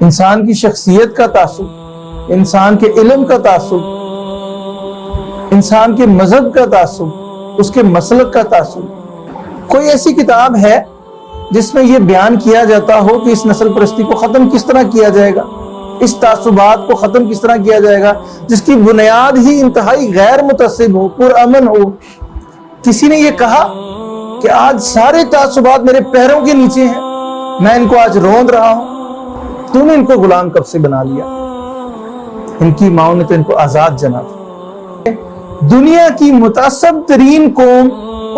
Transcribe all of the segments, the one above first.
انسان کی شخصیت کا تعصب، انسان کے علم کا تعصب، انسان کے مذہب کا تعصب، اس کے مسلک کا تعصب۔ کوئی ایسی کتاب ہے جس میں یہ بیان کیا جاتا ہو کہ اس نسل پرستی کو ختم کس طرح کیا جائے گا، اس تعصبات کو ختم کس طرح کیا جائے گا، جس کی بنیاد ہی انتہائی غیر متعصب ہو، پرامن ہو؟ کسی نے یہ کہا کہ آج سارے تعصبات میرے پیروں کے نیچے ہیں، میں ان کو آج روند رہا ہوں؟ تو نے ان کو غلام کب سے بنا لیا؟ ان کی ماؤں نے تو ان کو آزاد جنا تھا۔ دنیا کی متعصب ترین قوم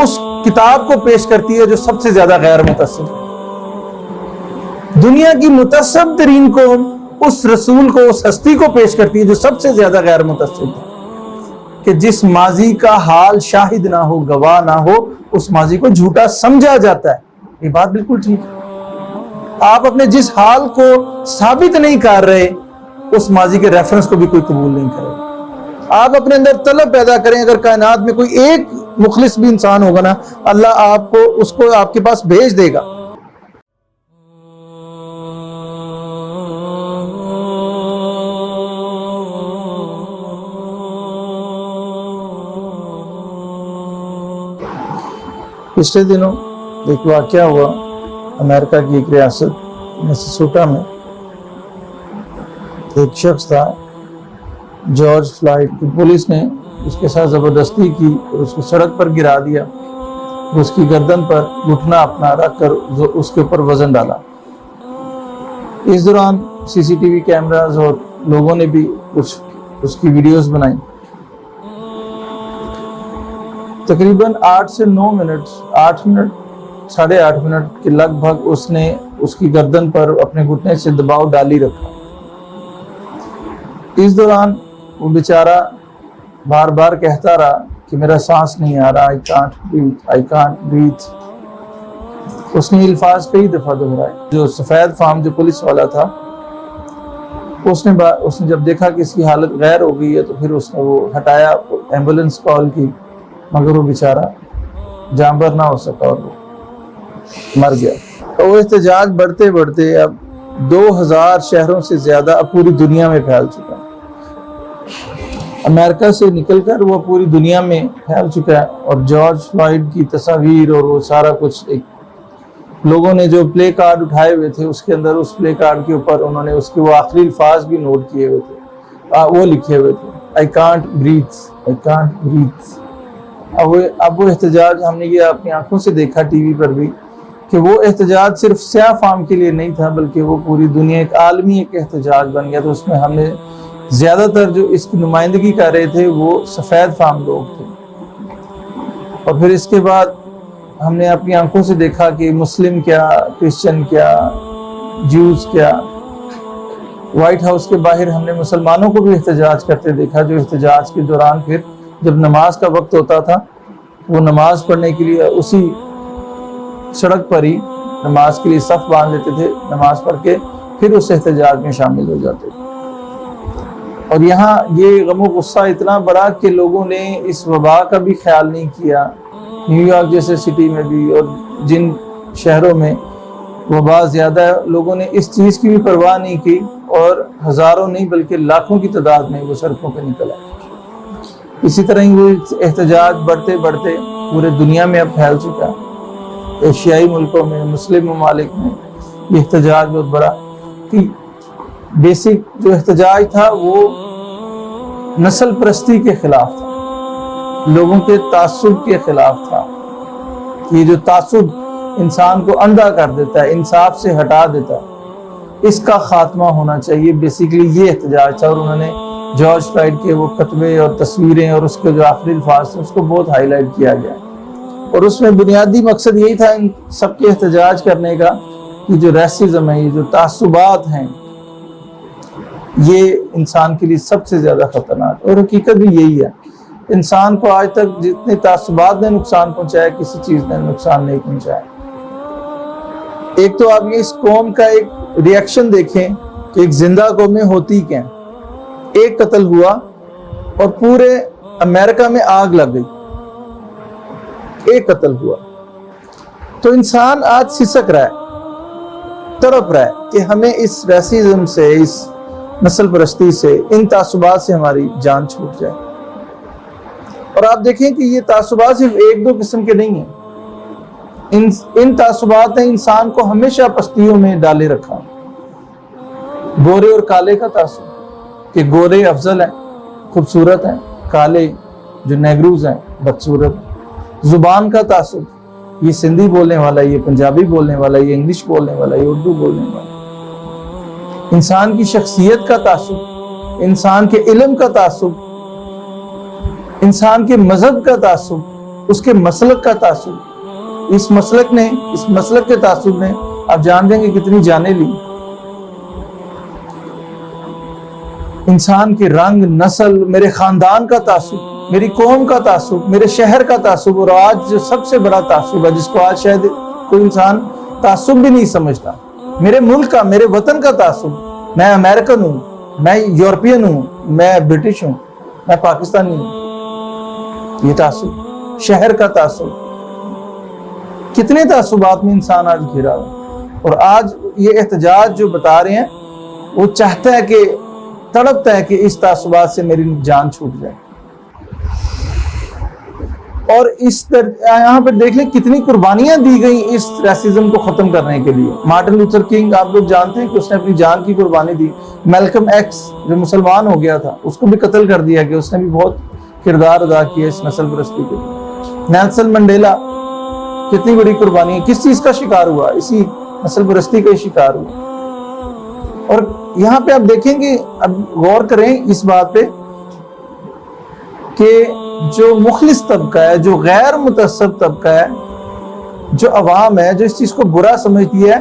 اس کتاب کو پیش کرتی ہے جو سب سے زیادہ غیر متعصب ہے۔ دنیا کی متعصب ترین قوم اس رسول کو، اس ہستی کو پیش کرتی ہے جو سب سے زیادہ غیر متعصب ہے، کہ جس ماضی کا حال شاہد نہ ہو، گواہ نہ ہو، اس ماضی کو جھوٹا سمجھا جاتا ہے۔ یہ بات بالکل ٹھیک ہے۔ آپ اپنے جس حال کو ثابت نہیں کر رہے، اس ماضی کے ریفرنس کو بھی کوئی قبول نہیں کرے۔ آپ اپنے اندر طلب پیدا کریں، اگر کائنات میں کوئی ایک مخلص بھی انسان ہوگا نا، اللہ آپ کو اس کو آپ کے پاس بھیج دے گا۔ پچھلے دنوں ایک واقعہ ہوا امریکہ کی ایک ریاست میسیسوٹا میں۔ ایک شخص تھا جارج فلائیڈ، پولیس نے اس کے ساتھ زبردستی کی اور اس کو سڑک پر گرا دیا، اس کی گردن پر گھٹنا اپنا رکھ کر اس کے اوپر وزن ڈالا۔ اس دوران سی سی ٹی وی کیمراز اور لوگوں نے بھی کچھ اس کی ویڈیوز بنائی۔ تقریباً 8 سے 9 منٹ، 8 منٹ، 8.5 منٹ کے لگ بھگ اس نے اس کی گردن پر اپنے گھٹنے سے دباؤ ڈالی رکھا۔ اس دوران وہ بیچارہ بار بار کہتا رہا کہ میرا سانس نہیں آ رہا، I can't breathe۔ اس نے الفاظ کئی دفعہ دہرائے۔ جو سفید فام جو پولیس والا تھا، اس نے جب دیکھا کہ اس کی حالت غیر ہو گئی ہے تو پھر اس نے وہ ہٹایا، ایمبولنس کال کی، مگر وہ بیچارہ جانبر نہ ہو سکا اور وہ مر گیا۔ اور وہ احتجاج بڑھتے بڑھتے اب 2000 شہروں سے زیادہ اب پوری دنیا میں پھیل چکا ہے۔ امریکہ سے نکل کر وہ پوری دنیا میں پھیل چکا ہے۔ اور جارج فلائیڈ کی تصاویر اور وہ سارا کچھ، ایک لوگوں نے جو پلے کارڈ اٹھائے ہوئے تھے، اس کے اندر اس پلے کارڈ کے اوپر انہوں نے اس کے وہ آخری الفاظ بھی نوٹ کیے ہوئے تھے، وہ لکھے ہوئے تھے I can't breathe۔ اب وہ احتجاج ہم نے یہ اپنی آنکھوں سے دیکھا ٹی وی پر بھی، کہ وہ احتجاج صرف سیاہ فام کے لیے نہیں تھا، بلکہ وہ پوری دنیا ایک عالمی ایک احتجاج بن گیا۔ تو اس میں ہم نے زیادہ تر جو اس کی نمائندگی کر رہے تھے وہ سفید فام لوگ تھے۔ اور پھر اس کے بعد ہم نے اپنی آنکھوں سے دیکھا کہ مسلم کیا، کرسچن کیا، جوز کیا۔ وائٹ ہاؤس کے باہر ہم نے مسلمانوں کو بھی احتجاج کرتے دیکھا، جو احتجاج کے دوران پھر جب نماز کا وقت ہوتا تھا وہ نماز پڑھنے کے لیے اسی سڑک پر ہی نماز کے لیے صف باندھ لیتے تھے، نماز پڑھ کے پھر اس احتجاج میں شامل ہو جاتے تھے۔ اور یہاں یہ غم و غصہ اتنا بڑا کہ لوگوں نے اس وبا کا بھی خیال نہیں کیا۔ نیو یارک جیسے سٹی میں بھی اور جن شہروں میں وبا زیادہ ہے، لوگوں نے اس چیز کی بھی پرواہ نہیں کی اور ہزاروں نہیں بلکہ لاکھوں کی تعداد میں وہ سڑکوں پہ نکل آئے۔ اسی طرح ہی وہ احتجاج بڑھتے بڑھتے پورے دنیا میں اب پھیل چکا ہے۔ ایشیائی ملکوں میں، مسلم ممالک میں یہ احتجاج بہت بڑا، کہ بیسک جو احتجاج تھا وہ نسل پرستی کے خلاف تھا، لوگوں کے تعصب کے خلاف تھا۔ یہ جو تعصب انسان کو اندھا کر دیتا ہے، انصاف سے ہٹا دیتا ہے، اس کا خاتمہ ہونا چاہیے، بیسیکلی یہ احتجاج تھا۔ اور انہوں نے جارج فلائیڈ کے وہ خطبے اور تصویریں اور اس کے جو آخری الفاظ تھے اس کو بہت ہائی لائٹ کیا گیا، اور اس میں بنیادی مقصد یہی تھا ان سب کے احتجاج کرنے کا کہ جو ریسزم ہے، یہ جو تعصبات ہیں، یہ انسان کے لیے سب سے زیادہ خطرناک، اور حقیقت بھی یہی ہے۔ انسان کو آج تک جتنے تعصبات نے نقصان پہنچایا، کسی چیز نے نقصان نہیں پہنچایا۔ ایک تو آپ یہ اس قوم کا ایک ریئیکشن دیکھیں کہ ایک زندہ قوم میں ہوتی کیا، ایک قتل ہوا اور پورے امریکہ میں آگ لگ گئی، ایک قتل ہوا، تو انسان آج سسک رہا ہے۔ تڑپ رہا ہے کہ ہمیں اس ریسزم سے، اس نسل پرستی سے، ان تعصبات سے ہماری جان چھوٹ جائے۔ اور آپ دیکھیں کہ یہ تعصبات صرف ایک دو قسم کے نہیں ہیں، ان تعصبات نے انسان کو ہمیشہ پستیوں میں ڈالے رکھا۔ گورے اور کالے کا تعصب کہ گورے افضل ہیں، خوبصورت ہیں، کالے جو نیگروز ہیں بدصورت ہیں۔ زبان کا تعصب، یہ سندھی بولنے والا، یہ پنجابی بولنے والا، یہ انگلش بولنے والا، یہ اردو بولنے والا۔ انسان کی شخصیت کا تعصب، انسان کے علم کا تعصب، انسان کے مذہب کا تعصب، اس کے مسلک کا تعصب۔ اس مسلک کے تعصب نے آپ جان دیں گے کتنی جانیں لی۔ انسان کے رنگ، نسل، میرے خاندان کا تعصب، میری قوم کا تعصب، میرے شہر کا تعصب، اور آج جو سب سے بڑا تعصب ہے جس کو آج شاید کوئی انسان تعصب بھی نہیں سمجھتا، میرے ملک کا، میرے وطن کا تعصب۔ میں امریکن ہوں، میں یورپین ہوں، میں برٹش ہوں، میں پاکستانی ہوں، یہ تعصب۔ شہر کا تعصب، کتنے تعصبات میں انسان آج گھرا ہے۔ اور آج یہ احتجاج جو بتا رہے ہیں وہ چاہتا ہے کہ، تڑپتا ہے کہ اس تعصبات سے میری جان چھوٹ جائے۔ اور یہاں پر دیکھ لیں کتنی قربانیاں دی گئیں اس ریسزم کو ختم کرنے کے لیے۔ مارٹن لوتھر کنگ آپ لوگ جانتے ہیں کہ اس نے اپنی جان کی قربانی دی۔ میلکم ایکس جو مسلمان ہو گیا تھا اس کو بھی قتل کر دیا کہ اس نے بھی بہت کردار ادا کیا اس نسل پرستی کے لیے۔ نیلسن منڈیلا کتنی بڑی قربانی ہے، کس چیز کا شکار ہوا؟ اسی نسل پرستی کا شکار ہوا۔ اور یہاں پہ آپ دیکھیں گے، اب غور کریں اس بات پہ کہ جو مخلص طبقہ ہے، جو غیر متعصب طبقہ ہے، جو عوام ہے، جو اس چیز کو برا سمجھتی ہے،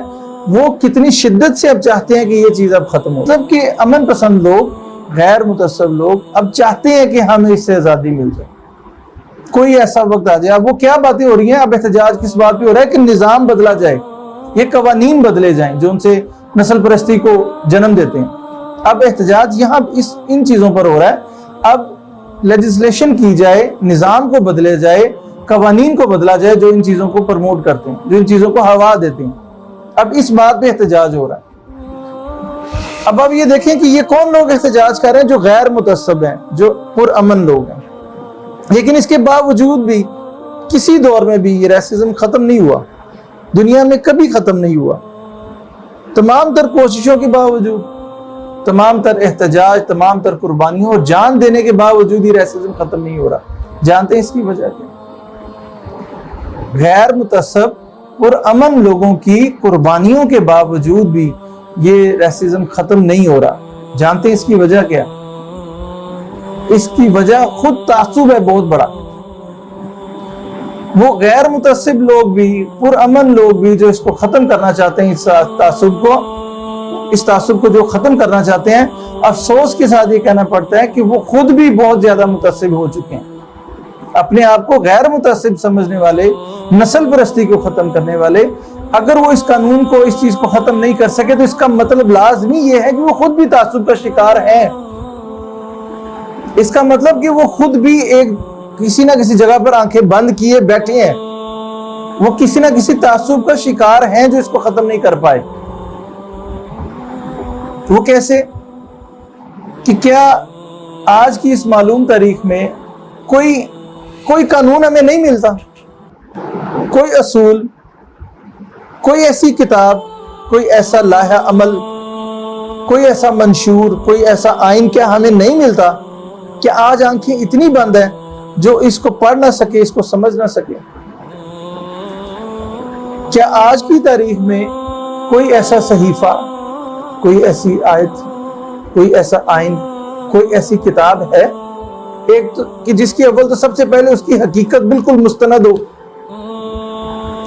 وہ کتنی شدت سے اب چاہتے ہیں کہ یہ چیز اب ختم ہو۔ مطلب کہ امن پسند لوگ، غیر متعصب لوگ اب چاہتے ہیں کہ ہمیں اس سے آزادی مل جائے، کوئی ایسا وقت آ جائے۔ اب وہ کیا باتیں ہو رہی ہیں، اب احتجاج کس بات پہ ہو رہا ہے کہ نظام بدلا جائے، یہ قوانین بدلے جائیں جو ان سے نسل پرستی کو جنم دیتے ہیں۔ اب احتجاج یہاں ان چیزوں پر ہو رہا ہے۔ اب لیجسلیشن کی جائے، نظام کو بدلے جائے، قوانین کو بدلا جائے جو ان چیزوں کو پروموٹ کرتے ہیں، جو ان چیزوں کو ہوا دیتے ہیں۔ اب اس بات پہ احتجاج ہو رہا ہے۔ اب آپ یہ دیکھیں کہ یہ کون لوگ احتجاج کر رہے ہیں؟ جو غیر متعصب ہیں، جو پرامن لوگ ہیں۔ لیکن اس کے باوجود بھی کسی دور میں بھی یہ ریسزم ختم نہیں ہوا، دنیا میں کبھی ختم نہیں ہوا۔ تمام تر کوششوں کے باوجود، تمام تر احتجاج، تمام تر قربانیوں اور جان دینے کے باوجود یہ ریسزم ختم نہیں ہو رہا۔ جانتے ہیں اس کی وجہ کیا؟ غیر متعصب اور امن لوگوں کی قربانیوں کے باوجود بھی یہ ریسزم ختم نہیں ہو رہا۔ جانتے ہیں اس کی وجہ کیا؟ اس کی وجہ خود تعصب ہے بہت بڑا۔ وہ غیر متعصب لوگ بھی، پرامن لوگ بھی جو اس کو ختم کرنا چاہتے ہیں، اس تعصب کو جو ختم کرنا چاہتے ہیں، افسوس کے ساتھ یہ کہنا پڑتا ہے کہ وہ خود بھی بہت زیادہ متعصب ہو چکے ہیں۔ اپنے آپ کو غیر متعصب سمجھنے والے، نسل پرستی کو ختم کرنے والے، اگر وہ اس قانون کو، اس چیز کو ختم نہیں کر سکے تو اس کا مطلب لازمی یہ ہے کہ وہ خود بھی تعصب کا شکار ہیں۔ اس کا مطلب کہ وہ خود بھی ایک کسی نہ کسی جگہ پر آنکھیں بند کیے بیٹھے ہیں، وہ کسی نہ کسی تعصب کا شکار ہیں جو اس کو ختم نہیں کر پائے۔ وہ کیسے؟ کہ کیا آج کی اس معلوم تاریخ میں کوئی قانون ہمیں نہیں ملتا، کوئی اصول، کوئی ایسی کتاب، کوئی ایسا لائحہ عمل، کوئی ایسا منشور، کوئی ایسا آئین کیا ہمیں نہیں ملتا کہ آج آنکھیں اتنی بند ہیں جو اس کو پڑھ نہ سکے، اس کو سمجھ نہ سکے؟ کیا آج کی تاریخ میں کوئی ایسا صحیفہ، کوئی ایسی آیت، کوئی ایسا آئین، کوئی ایسی کتاب ہے ایک تو کہ جس کی اول تو سب سے پہلے اس کی حقیقت بالکل مستند ہو،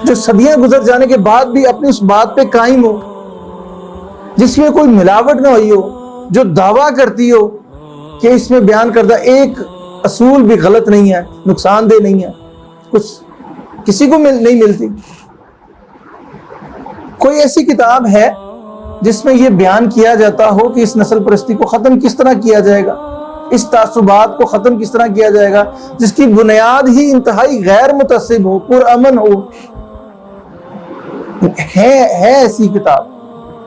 جو صدیاں گزر جانے کے بعد بھی اپنی اس بات پہ قائم ہو، جس میں کوئی ملاوٹ نہ ہوئی ہو، جو دعویٰ کرتی ہو کہ اس میں بیان کردہ ایک اصول بھی غلط نہیں ہے، نقصان دہ نہیں ہے، کچھ کسی کو نہیں ملتی؟ کوئی ایسی کتاب ہے جس میں یہ بیان کیا جاتا ہو کہ اس نسل پرستی کو ختم کس طرح کیا جائے گا، اس تعصبات کو ختم کس طرح کیا جائے گا، جس کی بنیاد ہی انتہائی غیر متعصب ہو، پرامن ہو؟ ہے ایسی کتاب؟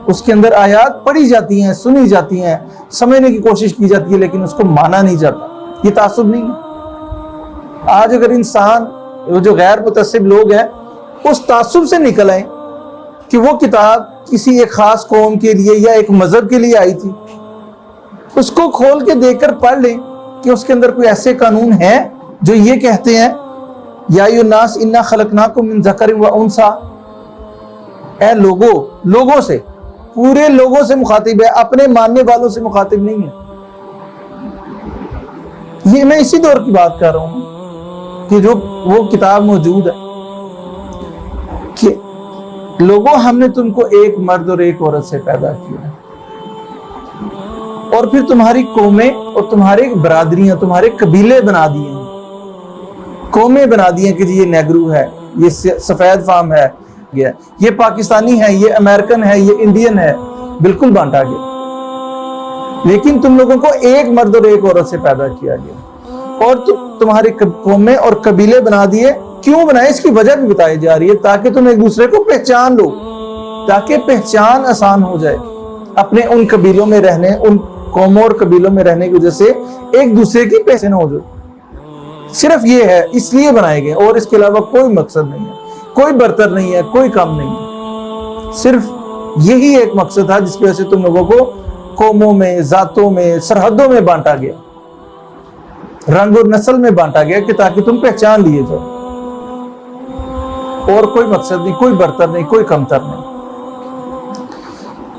اس کے اندر آیات پڑھی جاتی ہیں، سنی جاتی ہیں، سمجھنے کی کوشش کی جاتی ہے، لیکن اس کو مانا نہیں جاتا. یہ تعصب نہیں ہے. آج اگر انسان وہ جو غیر متعصب لوگ ہیں اس تعصب سے نکل آئیں کہ وہ کتاب کسی ایک خاص قوم کے لیے یا ایک مذہب کے لیے آئی تھی، اس کو کھول کے دیکھ کر پڑھ لیں کہ اس کے اندر کوئی ایسے قانون ہیں جو یہ کہتے ہیں یا ایھا الناس انا خلقناکم من ذکر و انثی. اے لوگوں سے، پورے لوگوں سے مخاطب ہے، اپنے ماننے والوں سے مخاطب نہیں ہے. یہ میں اسی دور کی بات کر رہا ہوں کہ جو وہ کتاب موجود ہے کہ لوگوں ہم نے تم کو ایک مرد اور ایک عورت سے پیدا کیا اور پھر تمہاری قومیں اور تمہارے برادریاں، تمہارے قبیلے بنا دیے ہیں، قومیں بنا دی ہیں کہ جی یہ نیگرو ہے، یہ سفید فام ہے، یہ پاکستانی ہے، یہ امریکن ہے، یہ انڈین ہے. بالکل بانٹا گیا. لیکن تم لوگوں کو ایک مرد اور ایک عورت سے پیدا کیا گیا اور تمہاری قومیں اور قبیلے بنا دیے. کیوں بنائے اس کی وجہ بھی بتائی جا رہی ہے تاکہ تم ایک دوسرے کو پہچان لو، تاکہ پہچان آسان ہو جائے. اپنے ان قبیلوں میں رہنے، ان قوموں اور قبیلوں میں رہنے کی وجہ سے ایک دوسرے کی پہچان ہو جائے. صرف یہ ہے، اس لیے بنائے گئے، اور اس کے علاوہ کوئی مقصد نہیں ہے، کوئی برتر نہیں ہے، کوئی کم نہیں ہے. صرف یہی ایک مقصد تھا جس کی وجہ سے تم لوگوں کو قوموں میں، ذاتوں میں، سرحدوں میں بانٹا گیا، رنگ اور نسل میں بانٹا گیا کہ تاکہ تم پہچان لیے جاؤ. اور کوئی مقصد نہیں، کوئی برتر نہیں، کوئی کمتر نہیں.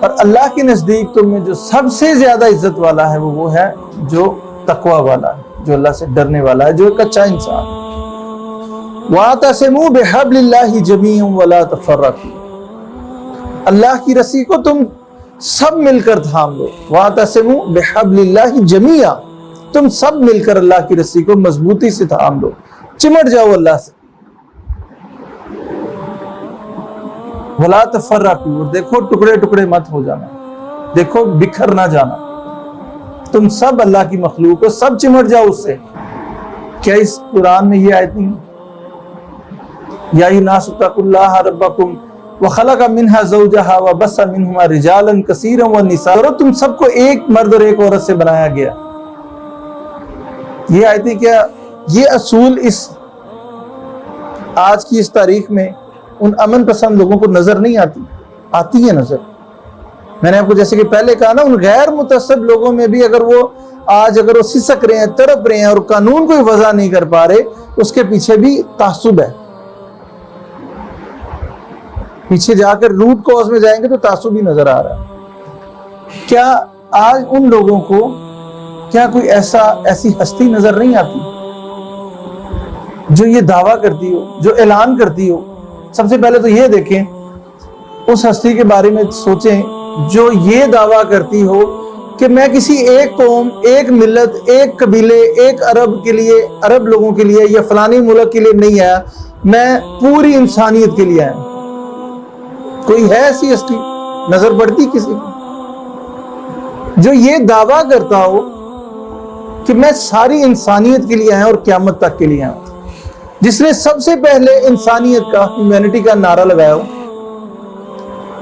اور اللہ کے نزدیک تم میں جو سب سے زیادہ عزت والا ہے وہ ہے جو تقوی والا ہے، جو اللہ سے ڈرنے والا ہے، جو ایک اچھا انسان. وَاعْتَصِمُوا بِحَبْلِ اللَّهِ جَمِيعًا وَلَا تَفَرَّقُوا. اللہ کی رسی کو تم سب مل کر تھام لو. وَاعْتَصِمُوا بِحَبْلِ اللَّهِ جَمِيعًا، تم سب مل کر اللہ کی رسی کو مضبوطی سے تھام لو، چمٹ جاؤ اللہ سے. وَلَا تَفَرَّقُوا، اور دیکھو ٹکڑے ٹکڑے مت ہو جانا، دیکھو بکھر نہ جانا. تم سب اللہ کی مخلوق ہو، سب چمٹ جاؤ اس سے. کیا اس قرآن میں یہ آیت نہیں؟ یا ایھا الناس اتقوا اللہ ربکم وخلق منها زوجها وبث منهما رجالا كثيرا ونساء. اور تم سب کو ایک مرد اور ایک عورت سے بنایا گیا. یہ آیتیں کیا یہ اصول اس آج کی اس تاریخ میں ان امن پسند لوگوں کو نظر نہیں آتی ہے نظر. میں نے آپ کو جیسے کہ پہلے کہا نا، ان غیر متعصب لوگوں میں بھی اگر وہ سسک رہے ہیں، تڑپ رہے ہیں اور قانون کو وضع نہیں کر پا رہے، اس کے پیچھے بھی تعصب ہے. پیچھے جا کر روٹ کوز میں جائیں گے تو تعصب ہی نظر آ رہا ہے. کیا آج ان لوگوں کو کیا کوئی ایسی ہستی نظر نہیں آتی جو یہ دعویٰ کرتی ہو، جو اعلان کرتی ہو؟ سب سے پہلے تو یہ دیکھیں، اس ہستی کے بارے میں سوچیں جو یہ دعویٰ کرتی ہو کہ میں کسی ایک قوم، ایک ملت، ایک قبیلے، ایک عرب لوگوں کے لیے یا فلانی ملک کے لیے نہیں آیا، میں پوری انسانیت کے لیے آیا. کوئی ہے ایسی ہستی نظر پڑتی کسی کو جو یہ دعویٰ کرتا ہو کہ میں ساری انسانیت کے لیے آیا اور قیامت تک کے لیے آیا؟ جس نے سب سے پہلے انسانیت کا، ہیومینٹی کا نعرہ لگایا ہو.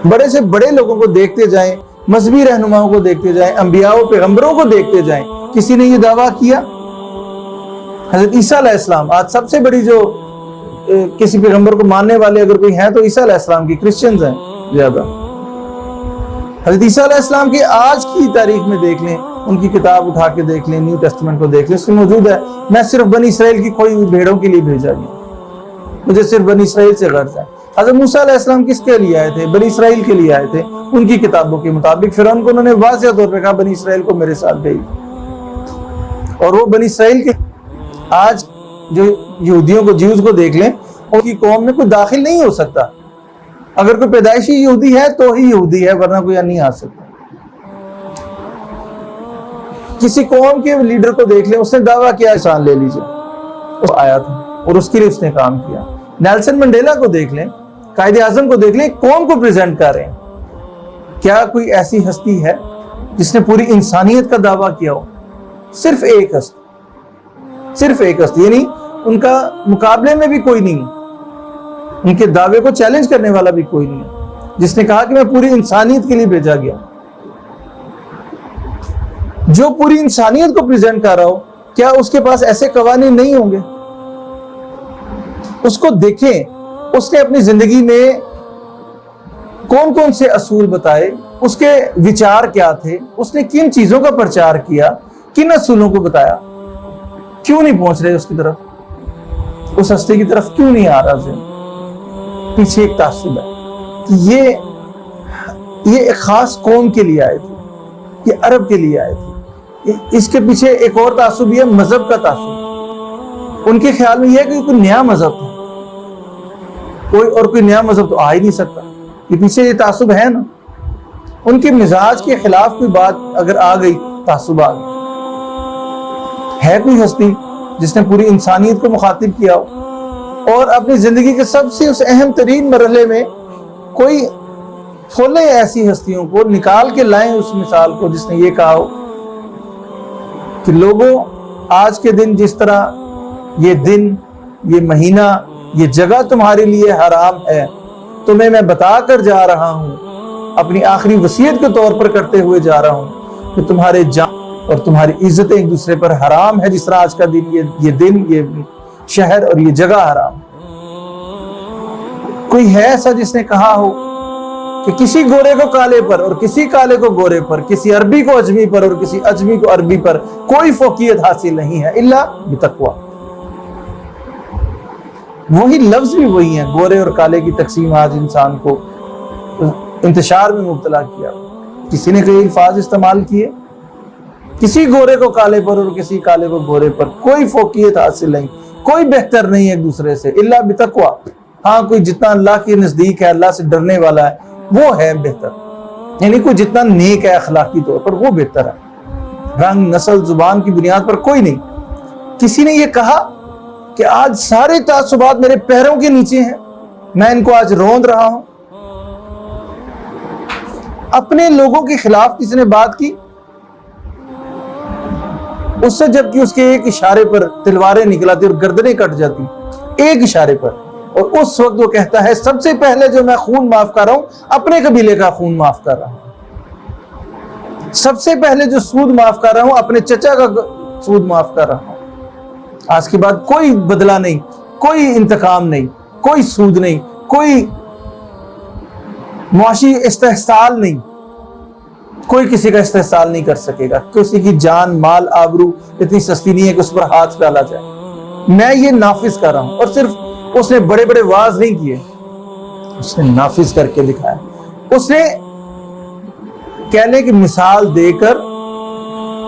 بڑے سے بڑے لوگوں کو دیکھتے جائیں، مذہبی رہنماؤں کو دیکھتے جائیں، انبیاء و پیغمبروں کو دیکھتے جائیں، کسی نے یہ دعویٰ کیا؟ حضرت عیسیٰ علیہ السلام، آج سب سے بڑی جو کسی پیغمبر کو ماننے والے اگر کوئی ہیں تو عیسیٰ علیہ السلام کی، کرسچنز ہیں زیادہ. حضرت عیسیٰ علیہ السلام کی آج کی تاریخ میں دیکھ لیں، ان کی کتاب اٹھا کے دیکھ لیں، نیو ٹیسٹمنٹ کو دیکھ لیں، اس میں موجود ہے میں صرف بنی اسرائیل کی کھوئی ہوئی بھیڑوں کے لیے بھیجا گیا، مجھے صرف بنی اسرائیل سے غرض ہے. حضرت موسیٰ علیہ السلام کس کے لیے آئے تھے؟ بنی اسرائیل کے لیے آئے تھے. ان کی کتابوں کے مطابق فرعون کو انہوں نے واضح طور پہ کہا بنی اسرائیل کو میرے ساتھ بھیج، اور وہ بنی اسرائیل کے آج جو یہودیوں کو، جیوز کو دیکھ لیں، ان کی قوم میں کوئی داخل نہیں ہو سکتا. اگر کوئی پیدائشی یہودی ہے تو ہی یہودی ہے، ورنہ کوئی نہیں آ سکتا. کسی قوم کے لیڈر کو دیکھ لیں، اس نے دعویٰ کیا انسان لے لیجئے، وہ آیا تھا اور اس کے لیے اس نے کام کیا. نیلسن منڈیلا کو دیکھ لیں، قائد اعظم کو دیکھ لیں، قوم کو پریزنٹ کر رہے ہیں. کیا کوئی ایسی ہستی ہے جس نے پوری انسانیت کا دعویٰ کیا ہو؟ صرف ایک ہستی، صرف ایک ہستی، یعنی ان کا مقابلے میں بھی کوئی نہیں، ان کے دعوے کو چیلنج کرنے والا بھی کوئی نہیں. جس نے کہا کہ میں پوری انسانیت کے لیے بھیجا گیا، جو پوری انسانیت کو پریزنٹ کر رہا ہو، کیا اس کے پاس ایسے قوانین نہیں ہوں گے؟ اس کو دیکھیں، اس نے اپنی زندگی میں کون کون سے اصول بتائے، اس کے وچار کیا تھے، اس نے کن چیزوں کا پرچار کیا، کن اصولوں کو بتایا، کیوں نہیں پہنچ رہے اس کی طرف، اس ہستی کی طرف کیوں نہیں آ رہا ذہن؟ پیچھے ایک تعصب ہے کہ یہ ایک خاص قوم کے لیے آئے تھے، یہ عرب کے لیے آئے تھے۔ اس کے پیچھے ایک اور تعصب یہ مذہب کا تعصب، ان کے خیال میں یہ ہے کہ کوئی نیا مذہب تھا، کوئی نیا مذہب تو آ ہی نہیں سکتا، یہ پیچھے یہ تعصب ہے نا۔ ان کے مزاج کے خلاف کوئی بات اگر آ گئی، تعصب آ گئی۔ ہے کوئی ہستی جس نے پوری انسانیت کو مخاطب کیا ہو اور اپنی زندگی کے سب سے اس اہم ترین مرحلے میں کوئی کھولے ایسی ہستیوں کو، نکال کے لائیں اس مثال کو جس نے یہ کہا ہو کہ لوگوں، آج کے دن جس طرح یہ دن، یہ مہینہ، یہ جگہ تمہارے لیے حرام ہے، تمہیں میں بتا کر جا رہا ہوں، اپنی آخری وصیت کے طور پر کرتے ہوئے جا رہا ہوں کہ تمہارے جان اور تمہاری عزتیں ایک دوسرے پر حرام ہے، جس طرح آج کا دن، یہ دن، یہ شہر اور یہ جگہ حرام۔ کوئی ہے ایسا جس نے کہا ہو کہ کسی گورے کو کالے پر اور کسی کالے کو گورے پر، کسی عربی کو اجمی پر اور کسی اجمی کو عربی پر کوئی فوقیت حاصل نہیں ہے الا بتقویٰ؟ وہی لفظ بھی وہی ہیں، گورے اور کالے کی تقسیم آج انسان کو انتشار میں مبتلا کیا۔ کسی نے کئی الفاظ استعمال کیے، کسی گورے کو کالے پر اور کسی کالے کو گورے پر کوئی فوقیت حاصل نہیں، کوئی بہتر نہیں ایک دوسرے سے الا بتقویٰ۔ ہاں، کوئی جتنا اللہ کے نزدیک ہے، اللہ سے ڈرنے والا ہے، وہ ہے بہتر، یعنی کوئی جتنا نیک ہے اخلاقی طور پر وہ بہتر ہے، رنگ، نسل، زبان کی بنیاد پر کوئی نہیں۔ کسی نے یہ کہا کہ آج سارے تعصبات میرے پیروں کے نیچے ہیں، میں ان کو آج روند رہا ہوں۔ اپنے لوگوں کے خلاف کسی نے بات کی، اس سے جبکہ اس کے ایک اشارے پر تلواریں نکلاتی اور گردنیں کٹ جاتی، ایک اشارے پر، اور اس وقت وہ کہتا ہے سب سے پہلے جو میں خون معاف کر رہا ہوں اپنے قبیلے کا خون معاف کر رہا ہوں، سب سے پہلے جو سود معاف کر رہا ہوں اپنے چچا کا سود معاف کر رہا ہوں۔ آج کے بعد کوئی بدلہ نہیں، کوئی انتقام نہیں، کوئی سود نہیں، کوئی معاشی استحصال نہیں، کوئی کسی کا استحصال نہیں کر سکے گا۔ کسی کی جان، مال، آبرو اتنی سستی نہیں ہے کہ اس پر ہاتھ ڈالا جائے۔ میں یہ نافذ کر رہا ہوں، اور صرف اس نے بڑے بڑے واز نہیں کیے، اس نے نافذ کر کے دکھایا۔ اس نے کہہ لیں کہ مثال دے کر،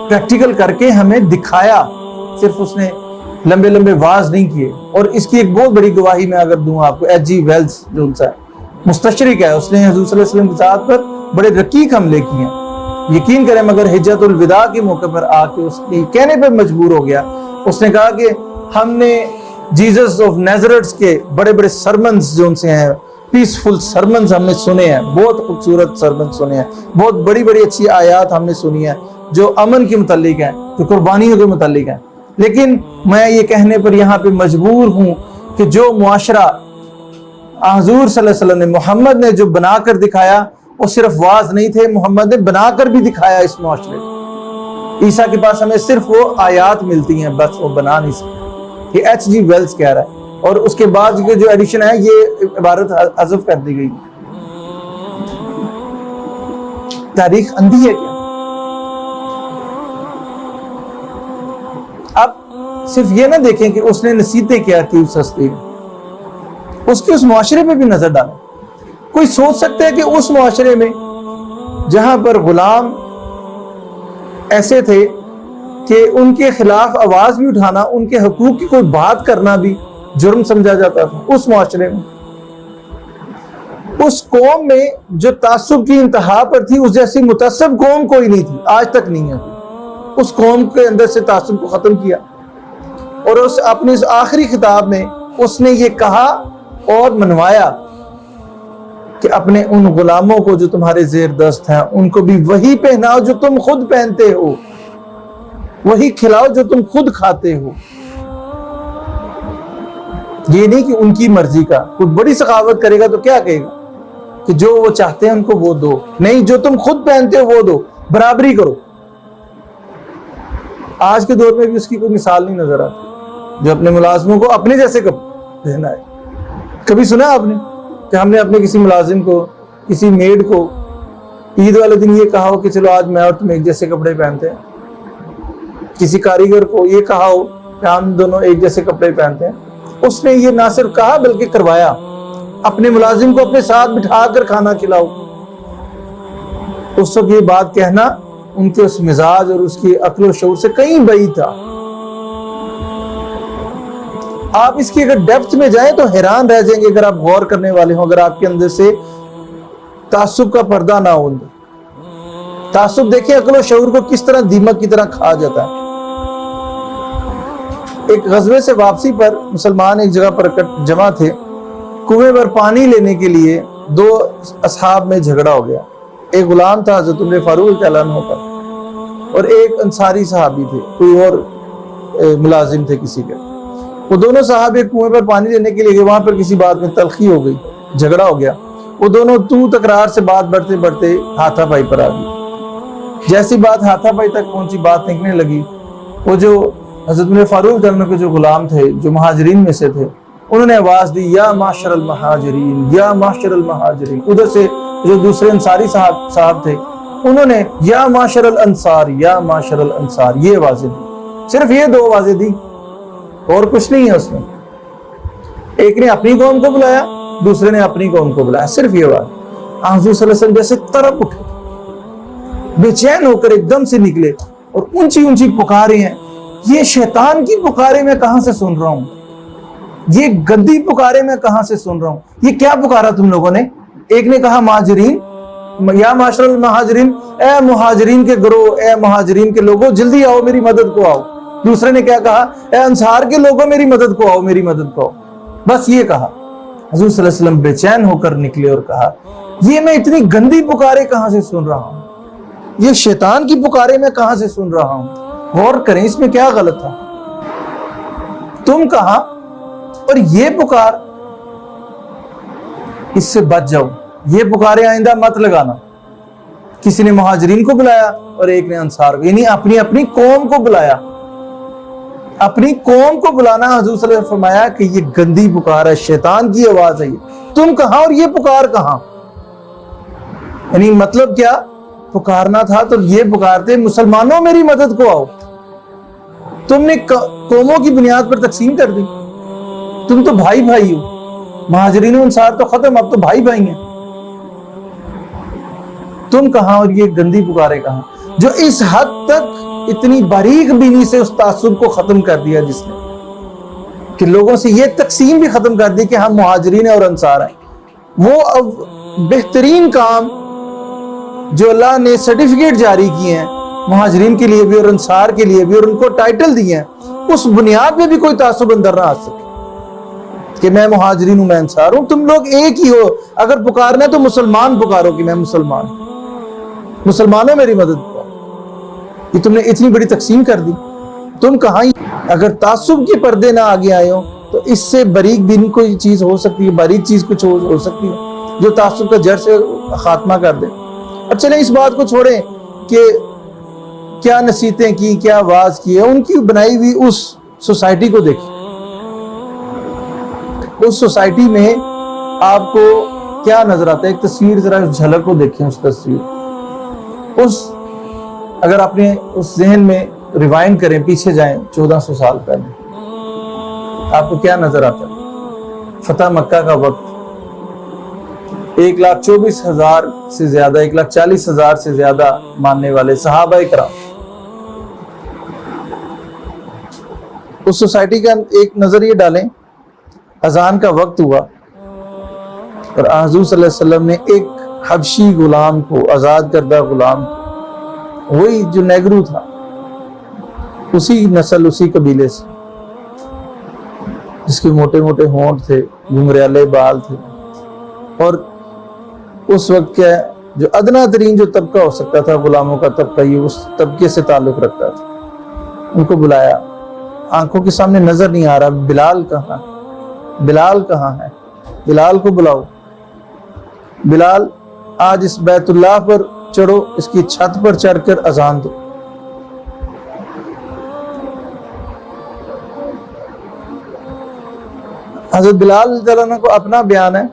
پریکٹیکل کر کے ہمیں دکھایا، صرف اس نے لمبے لمبے واز نہیں کیے۔ اور اس کی ایک بہت بڑی گواہی میں اگر دوں آپ کو، ایچ جی ویلز جو ان سے مستشرق ہے، اس نے حضور صلی اللہ علیہ وسلم کی ذات پر بڑے رقیق حملے کیے ہیں، یقین کریں، مگر حجت الوداع کے موقع پر آ کے اس کے کہنے پر مجبور ہو گیا۔ اس نے کہا کہ ہم نے جیزس آف نیزریتھ کے بڑے بڑے سرمنز جو ان سے ہیں، پیسفل سرمنز ہم نے سنے ہیں، بہت خوبصورت سرمنز سنے ہیں، بہت بڑی بڑی اچھی آیات ہم نے سنی ہیں جو امن کے متعلق ہیں، جو قربانیوں کے متعلق ہیں، لیکن میں یہ کہنے پر یہاں پہ مجبور ہوں کہ جو معاشرہ حضور صلی اللہ علیہ وسلم نے، محمد نے جو بنا کر دکھایا، وہ صرف واز نہیں تھے، محمد نے بنا کر بھی دکھایا اس معاشرے کو۔ عیسیٰ کے پاس ہمیں صرف وہ آیات ملتی ہیں، بس وہ بنا نہیں سکتے۔ یہ ایچ جی ویلز کہہ رہا ہے، اور اس کے بعد جو ایڈیشن ہے یہ عبارت حذف کر دی گئی۔ تاریخ اندھی ہے کیا؟ اب صرف یہ نہ دیکھیں کہ اس نے نصیحتیں کیا تھی اس ہستی میں، اس کے اس معاشرے پہ بھی نظر ڈالیں۔ کوئی سوچ سکتا ہے کہ اس معاشرے میں جہاں پر غلام ایسے تھے کہ ان کے خلاف آواز بھی اٹھانا، ان کے حقوق کی کوئی بات کرنا بھی جرم سمجھا جاتا تھا، اس معاشرے میں، اس قوم میں جو تعصب کی انتہا پر تھی، اس جیسی متعصب قوم کوئی نہیں تھی، آج تک نہیں ہے۔ اس قوم کے اندر سے تعصب کو ختم کیا، اور اس اپنے اس آخری خطاب میں اس نے یہ کہا اور منوایا کہ اپنے ان غلاموں کو جو تمہارے زیر دست ہیں، ان کو بھی وہی پہناؤ جو تم خود پہنتے ہو، وہی کھلاؤ جو تم خود کھاتے ہو۔ یہ نہیں کہ ان کی مرضی کا، کوئی بڑی سخاوت کرے گا تو کیا کہے گا کہ جو وہ چاہتے ہیں ان کو وہ دو، نہیں جو تم خود پہنتے ہو وہ دو، برابری کرو۔ آج کے دور میں بھی اس کی کوئی مثال نہیں نظر آتی، جو اپنے ملازموں کو اپنے جیسے کپڑے پہنا ہے۔ کبھی سنا آپ نے کہ ہم نے اپنے کسی ملازم کو، کسی میڈ کو عید والے دن یہ کہا ہو کہ چلو آج میں اور تم ایک جیسے کپڑے پہنتے ہیں؟ کسی کاریگر کو یہ کہا ہو کہ ہم دونوں ایک جیسے کپڑے پہنتے ہیں؟ اس نے یہ نہ صرف کہا بلکہ کروایا، اپنے ملازم کو اپنے ساتھ بٹھا کر کھانا کھلاؤ۔ اس وقت یہ بات کہنا ان کے اس مزاج اور اس کی عقل و شعور سے کہیں بعید تھا۔ آپ اس کی اگر ڈیپتھ میں جائیں تو حیران رہ جائیں گے اگر آپ غور کرنے والے ہوں، اگر آپ کے اندر سے تعصب کا پردہ نہ ہو۔ تعصب دیکھیں عقل و شعور کو کس طرح دیمک کی طرح کھا جاتا ہے۔ ایک غزوے سے واپسی پر مسلمان ایک جگہ پر جمع تھے، کنویں پر پانی لینے کے لیے دو اصحاب میں جھگڑا ہو گیا۔ ایک غلام تھا حضرت عمر فاروق رضی اللہ عنہ پر، اور ایک انصاری صحابی تھے، کوئی اور ملازم تھے کسی کے۔ وہ دونوں صاحب ایک کنویں پر پانی لینے کے لیے گئے، وہاں پر کسی بات میں تلخی ہو گئی، جھگڑا ہو گیا۔ وہ دونوں تکرار سے بات بڑھتے بڑھتے ہاتھا پائی پر آ گئی۔ جیسی بات ہاتھا پائی تک پہنچی، بات نکلنے لگی، وہ جو حضرت عمر فاروق رضی اللہ عنہ کے جو غلام تھے، جو مہاجرین میں سے تھے، انہوں نے آواز دی، یا معاشر المہاجرین، یا معاشر المہاجرین۔ ادھر سے جو دوسرے انصاری صاحب تھے، انہوں نے یا معاشر الانصار، یا معاشر الانصار، یہ آوازیں دی۔ صرف یہ دو آوازیں دی، اور کچھ نہیں ہے اس میں۔ ایک نے اپنی قوم کو بلایا، دوسرے نے اپنی قوم کو بلایا، صرف یہ بات۔ حضور صلی اللہ علیہ وسلم جیسے تڑپ اٹھے، بے چین ہو کر ایک دم سے نکلے اور اونچی اونچی پکارے ہیں۔ یہ شیطان کی پکارے میں کہاں سے سن رہا ہوں؟ یہ گندی پکارے میں کہاں سے سن رہا ہوں؟ یہ کیا پکارا تم لوگوں نے؟ ایک نے کہا مہاجرین، یا معاشر المہاجرین، اے مہاجرین کے گروہ، اے مہاجرین کے لوگوں جلدی آؤ میری مدد کو آؤ۔ دوسرے نے کیا کہا؟ اے انصار کے لوگوں میری مدد کو آؤ، میری مدد کو آؤ۔ بس یہ کہا۔ حضور صلی اللہ علیہ وسلم بے چین ہو کر نکلے اور کہا، یہ میں اتنی گندی پکارے کہاں سے سن رہا ہوں؟ یہ شیطان کی پکارے میں کہاں سے سن رہا ہوں؟ غور کریں اس میں کیا غلط تھا؟ تم کہاں اور یہ پکار، اس سے بچ جاؤ، یہ پکارے آئندہ مت لگانا۔ کسی نے مہاجرین کو بلایا اور ایک نے انصار کو، یعنی اپنی اپنی قوم کو بلایا۔ اپنی قوم کو بلانا، حضور صلی اللہ علیہ وسلم نے فرمایا کہ یہ گندی پکار ہے، شیطان کی آواز ہے یہ۔ تم کہاں اور یہ پکار کہاں؟ یعنی مطلب کیا؟ پکارنا تھا تو یہ پکارتے، مسلمانوں میری مدد کو آؤ۔ تم نے قوموں کی بنیاد پر تقسیم کر دی۔ تم تو بھائی بھائی ہو، مہاجرین و انصار تو ختم، اب تو بھائی بھائی ہیں۔ تم کہاں اور یہ گندی پکارے کہاں؟ جو اس حد تک اتنی باریک بینی سے اس تعصب کو ختم کر دیا جس نے، کہ لوگوں سے یہ تقسیم بھی ختم کر دی کہ ہم مہاجرین اور انصار ہیں۔ وہ اب بہترین کام جو اللہ نے سرٹیفکیٹ جاری کیے ہیں مہاجرین کے لیے بھی اور انصار کے لیے بھی، اور ان کو ٹائٹل دیے ہیں، اس بنیاد میں بھی کوئی تعصب اندر نہ آ سکے کہ میں مہاجرین ہوں، میں انصار ہوں۔ تم لوگ ایک ہی ہو، اگر پکارنا ہے تو مسلمان پکارو کہ میں مسلمان ہوں، مسلمانوں میری مدد کرو۔ یہ تم نے اتنی بڑی تقسیم کر دی، تم کہاں؟ اگر تعصب کے پردے نہ آگے آئے ہو تو اس سے باریک بھی کوئی چیز ہو سکتی ہے، باریک چیز کچھ ہو سکتی ہے جو تعصب کا جڑ سے خاتمہ کر دے۔ اب چلیں اس بات کو چھوڑیں کہ کیا نصیحتیں کی، کیا آواز کی ہے، ان کی بنائی ہوئی اس سوسائٹی کو دیکھیں۔ اس سوسائٹی میں آپ کو کیا نظر آتا ہے؟ ایک تصویر، ذرا اس جھلک کو دیکھیں، اس تصویر، اگر آپ نے اس ذہن میں ریوائنڈ کریں، پیچھے جائیں 1400 سال پہلے، آپ کو کیا نظر آتا ہے؟ فتح مکہ کا وقت، 1,24,000 سے زیادہ، 1,40,000 سے زیادہ ماننے والے صحابہ کرام۔ اس سوسائٹی کا ایک نظر یہ ڈالیں، اذان کا وقت ہوا اور حضور صلی اللہ علیہ وسلم نے ایک حبشی غلام کو، آزاد کردہ غلام کو، وہی جو نیگرو تھا، اسی نسل، اسی قبیلے سے، جس کے موٹے موٹے ہونٹ تھے، گھنگریالے بال تھے، اور اس وقت کیا جو ادنا ترین جو طبقہ ہو سکتا تھا غلاموں کا طبقہ، یہ اس طبقے سے تعلق رکھتا تھا۔ ان کو بلایا، آنکھوں کے سامنے نظر نہیں آ رہا، بلال کہاں ہے؟ بلال کہاں ہے؟ بلال کو بلاؤ۔ بلال آج اس بیت اللہ پر چڑھو، اس کی چھت پر چڑھ کر اذان دو۔ حضرت بلال رضی اللہ عنہ کو اپنا بیان ہے،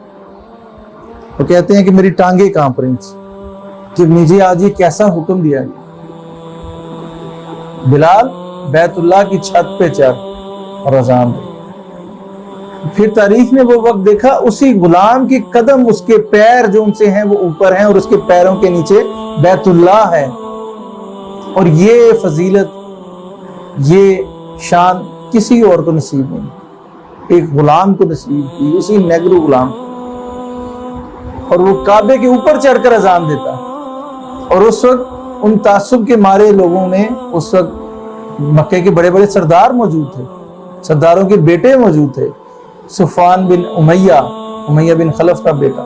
وہ کہتے ہیں کہ میری ٹانگیں کانپ رہی تھیں کہ مجھے آج یہ کیسا حکم دیا گیا، بلال بیت اللہ کی چھت پہ چڑھ اور اذان دے۔ پھر تاریخ نے وہ وقت دیکھا، اسی غلام کے قدم، اس کے پیر جو ان سے ہیں وہ اوپر ہیں، اور اس کے پیروں کے نیچے بیت اللہ ہے۔ اور یہ فضیلت، یہ شان کسی اور کو نصیب نہیں، ایک غلام کو نصیب کی، اسی نیگرو غلام، اور وہ کعبے کے اوپر چڑھ کر اذان دیتا۔ اور اس وقت ان تعصب کے مارے لوگوں میں اس وقت مکے کے بڑے بڑے سردار موجود تھے، سرداروں کے بیٹے موجود تھے، صفوان بن امیہ بن خلف کا بیٹا،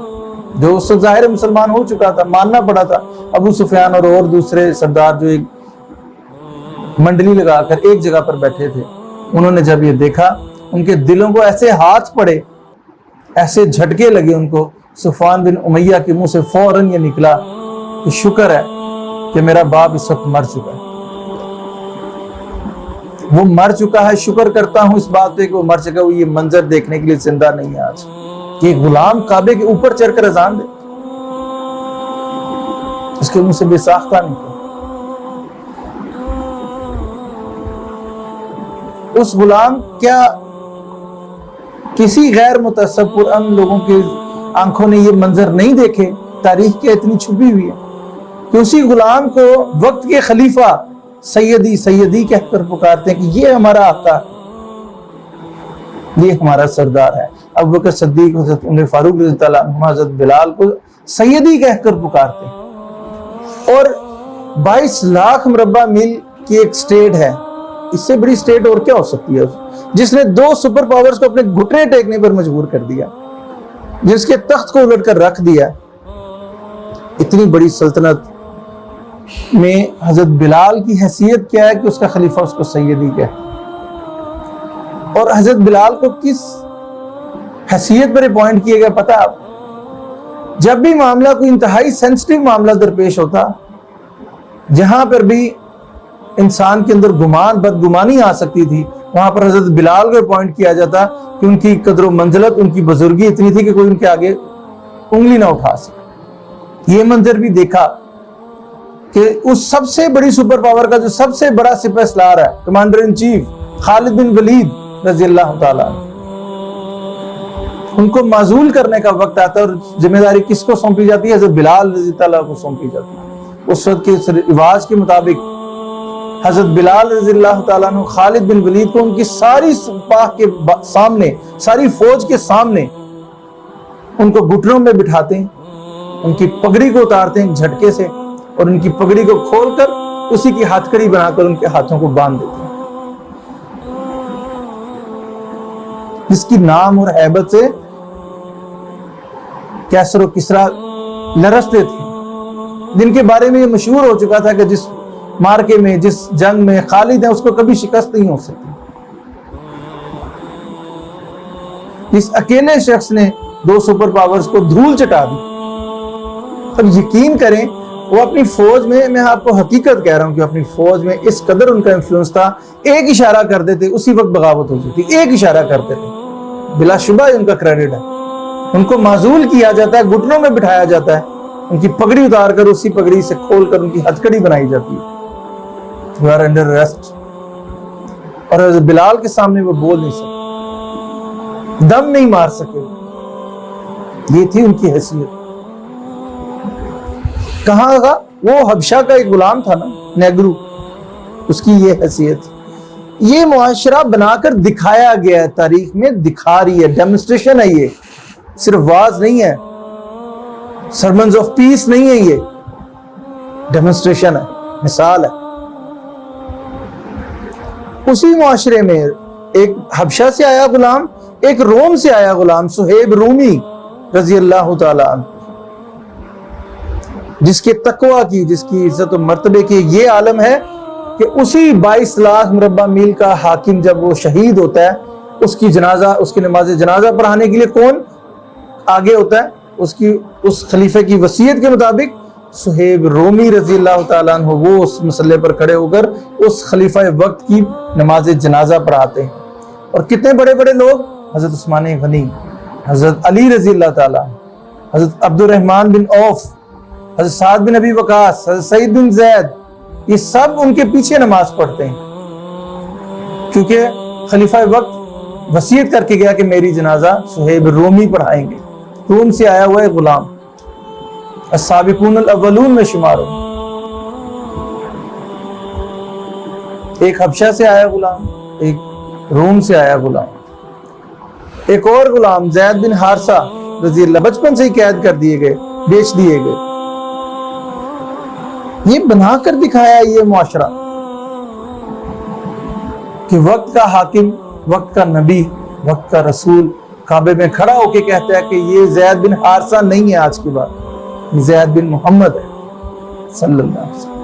جو اس وقت ظاہر مسلمان ہو چکا تھا، ماننا پڑا تھا۔ ابو سفیان اور دوسرے سردار جو ایک منڈلی لگا کر ایک جگہ پر بیٹھے تھے، انہوں نے جب یہ دیکھا، ان کے دلوں کو ایسے ہاتھ پڑے، ایسے جھٹکے لگے ان کو۔ صفوان بن امیہ کے منہ سے فوراً یہ نکلا کہ شکر ہے کہ میرا باپ اس وقت مر چکا ہے، وہ مر چکا ہے، شکر کرتا ہوں اس بات پہ کہ وہ مر چکا ہے، وہ یہ منظر دیکھنے کے لیے زندہ نہیں ہے آج کہ ایک غلام کعبے کے اوپر چڑھ کر اذان دے۔ اس کے منہ سے بے ساختہ نکلا۔ اس غلام کیا کسی غیر متعصب پرامن لوگوں کی آنکھوں نے یہ منظر نہیں دیکھے؟ تاریخ کے اتنی چھپی ہوئی ہے کہ اسی غلام کو وقت کے خلیفہ سیدی سیدی کہہ کر پکارتے ہیں کہ یہ ہمارا آقا ہے، یہ ہمارا سردار ہے۔ ابوبکر صدیق، حضرت عمر فاروق رضی اللہ عنہ حضرت بلال کو سیدی کہہ کر پکارتے ہیں۔ اور 22 لاکھ مربع میل کی ایک سٹیٹ ہے، اس سے بڑی سٹیٹ اور کیا ہو سکتی ہے، جس نے 2 سپر پاورز کو اپنے گھٹنے ٹیکنے پر مجبور کر دیا، جس کے تخت کو الٹ کر رکھ دیا۔ اتنی بڑی سلطنت میں حضرت بلال کی حیثیت کیا ہے کہ اس کا خلیفہ اس کو سیدی کہے۔ اور حضرت بلال کو کس حیثیت پر اپوائنٹ کیا گیا پتہ آپ؟ جب بھی معاملہ کوئی انتہائی سینسٹیو معاملہ درپیش ہوتا، جہاں پر بھی انسان کے اندر گمان، بدگمانی آ سکتی تھی، وہاں پر حضرت بلال کو اپوائنٹ کیا جاتا کہ ان کی قدر و منزلت، ان کی بزرگی اتنی تھی کہ کوئی ان کے آگے انگلی نہ اٹھا سکے۔ یہ منظر بھی دیکھا کہ اس سب سے بڑی سپر پاور کا جو سب سے بڑا سپہ سالار ہے، کمانڈر ان چیف خالد بن ولید رضی اللہ تعالیٰ عنہ، ان کو معزول کرنے کا وقت آتا ہے، اور ذمہ داری کس کو سونپی جاتی ہے؟ حضرت بلال رضی اللہ کو سونپی جاتی ہے۔ اس وقت کے رواج کے مطابق حضرت بلال رضی اللہ تعالیٰ عنہ خالد بن ولید کو ان کی ساری سپاہ کے سامنے، ساری فوج کے سامنے ان کو گھٹنوں میں بٹھاتے ہیں، ان کی پگڑی کو اتارتے ہیں جھٹکے سے، اور ان کی پگڑی کو کھول کر اسی کی ہاتھ کڑی بنا کر ان کے ہاتھوں کو باندھ دیتے ہیں، جس کی نام اور ہیبت سے کیسر و کسریٰ لرزتے تھے، جن کے بارے میں یہ مشہور ہو چکا تھا کہ جس مارکے میں، جس جنگ میں خالد ہے، اس کو کبھی شکست نہیں ہو سکتی۔ جس اکیلے شخص نے 2 سپر پاورز کو دھول چٹا دی۔ اب یقین کریں، وہ اپنی فوج میں آپ کو حقیقت کہہ رہا ہوں کہ اپنی فوج میں اس قدر ان کا انفلوئنس تھا، ایک اشارہ کر دیتے اسی وقت بغاوت ہو جاتی، ایک اشارہ کرتے تھے، بلا شبہ ان کا کریڈٹ ہے۔ ان کو معزول کیا جاتا ہے، گھٹنوں میں بٹھایا جاتا ہے، ان کی پگڑی اتار کر اسی پگڑی سے کھول کر ان کی ہتھکڑی بنائی جاتی ہے، You are under arrest۔ اور حضرت بلال کے سامنے وہ بول نہیں سکے، دم نہیں مار سکے، یہ تھی ان کی حیثیت۔ کہاں کا وہ حبشہ کا ایک غلام تھا نا، نیگرو، اس کی یہ حیثیت۔ یہ معاشرہ بنا کر دکھایا گیا ہے، تاریخ میں دکھا رہی ہے، ڈیمونسٹریشن ہے، یہ صرف واز نہیں ہے، سرمنز آف پیس نہیں ہے، یہ ڈیمونسٹریشن ہے، مثال ہے۔ اسی معاشرے میں ایک حبشہ سے آیا غلام، ایک روم سے آیا غلام، سہیب رومی رضی اللہ تعالیٰ عنہ، جس کے تقوی کی، جس کی عزت و مرتبے کی یہ عالم ہے کہ اسی 22 لاکھ مربع میل کا حاکم جب وہ شہید ہوتا ہے، اس کی جنازہ، اس کی نماز جنازہ پڑھانے کے لیے کون آگے ہوتا ہے؟ اس خلیفہ کی وصیت کے مطابق صہیب رومی رضی اللہ تعالیٰ عنہ وہ اس مسئلے پر کھڑے ہو کر اس خلیفہ وقت کی نماز جنازہ پڑھاتے ہیں. اور کتنے بڑے بڑے لوگ، حضرت عثمان غنی، حضرت علی رضی اللہ تعالیٰ، حضرت عبد الرحمن بن عوف، حضرت سعد بن ابی وقاص، حضرت سعید بن زید، یہ سب ان کے پیچھے نماز پڑھتے ہیں، کیونکہ خلیفہ وقت وصیت کر کے گیا کہ میری جنازہ صہیب رومی پڑھائیں گے. روم سے آیا ہوا ہے غلام، السابقون الاولون میں شمار ہو. ایک حبشہ سے آیا غلام، ایک روم سے آیا غلام. ایک اور غلام زید بن حارثہ رضی اللہ بچپن سے ہی قید کر دیے گئے، بیچ دیے گئے. یہ بنا کر دکھایا یہ معاشرہ کہ وقت کا حاکم، وقت کا نبی، وقت کا رسول کعبے میں کھڑا ہو کے کہتا ہے کہ یہ زید بن حارثہ نہیں ہے، آج کے بعد زید بن محمد ہے صلی اللہ علیہ وسلم.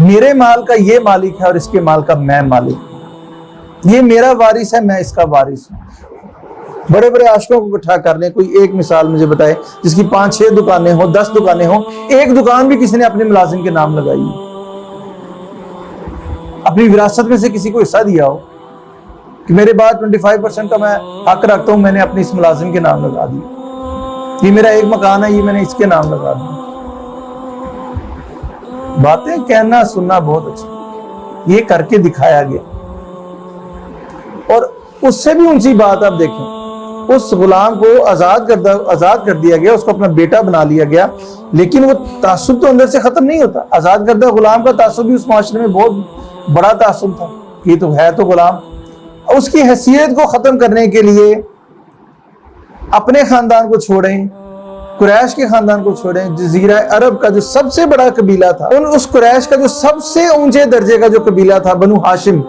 میرے مال کا یہ مالک ہے اور اس کے مال کا میں مالک ہوں. یہ میرا وارث ہے، میں اس کا وارث ہوں. بڑے بڑے عاشقوں کو اکٹھا کر لیں، کوئی ایک مثال مجھے بتائے جس کی 5-6 دکانیں ہوں، 10 دکانیں ہوں، ایک دکان بھی کسی نے اپنے ملازم کے نام لگائی، اپنی وراثت میں سے کسی کو حصہ دیا ہو کہ میرے بعد 25% کا میں حق رکھتا ہوں، میں نے اپنے اس ملازم کے نام لگا دیا، یہ میرا ایک مکان ہے، یہ میں نے اس کے نام لگا دیا. باتیں کہنا سننا بہت اچھا، یہ کر کے دکھایا گیا. اور اس سے بھی اونچی بات آپ دیکھیں، اس غلام کو آزاد کر دیا گیا، اس کو اپنا بیٹا بنا لیا گیا، لیکن وہ تعصب تو اندر سے ختم نہیں ہوتا. آزاد کردہ غلام کا تعصب بھی اس معاشرے میں بہت بڑا تعصب تھا، یہ تو ہے تو غلام. اس کی حیثیت کو ختم کرنے کے لیے اپنے خاندان کو چھوڑیں، قریش کے خاندان کو چھوڑیں، جزیرہ عرب کا جو سب سے بڑا قبیلہ تھا، اس قریش کا جو سب سے اونچے درجے کا جو قبیلہ تھا بنو ہاشم،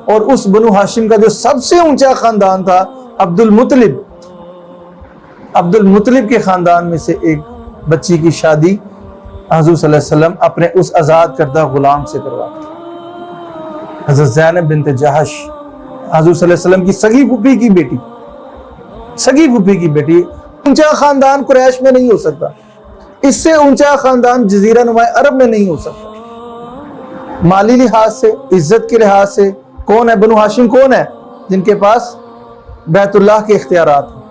اور اس بنو ہاشم کا جو سب سے اونچا خاندان تھا عبد المطلب کے خاندان میں سے ایک بچی کی شادی حضور صلی اللہ علیہ وسلم اپنے اس آزاد کردہ غلام سے کرواتے. حضرت زینب بنت جہش، حضور صلی اللہ علیہ وسلم کی سگی پھوپھی کی بیٹی. اونچا خاندان قریش میں نہیں ہو سکتا، اس سے اونچا خاندان جزیرہ نما عرب میں نہیں ہو سکتا. مالی لحاظ سے، عزت کے لحاظ سے کون ہے بنو ہاشم؟ کون ہے جن کے پاس بیت اللہ کے اختیارات ہیں؟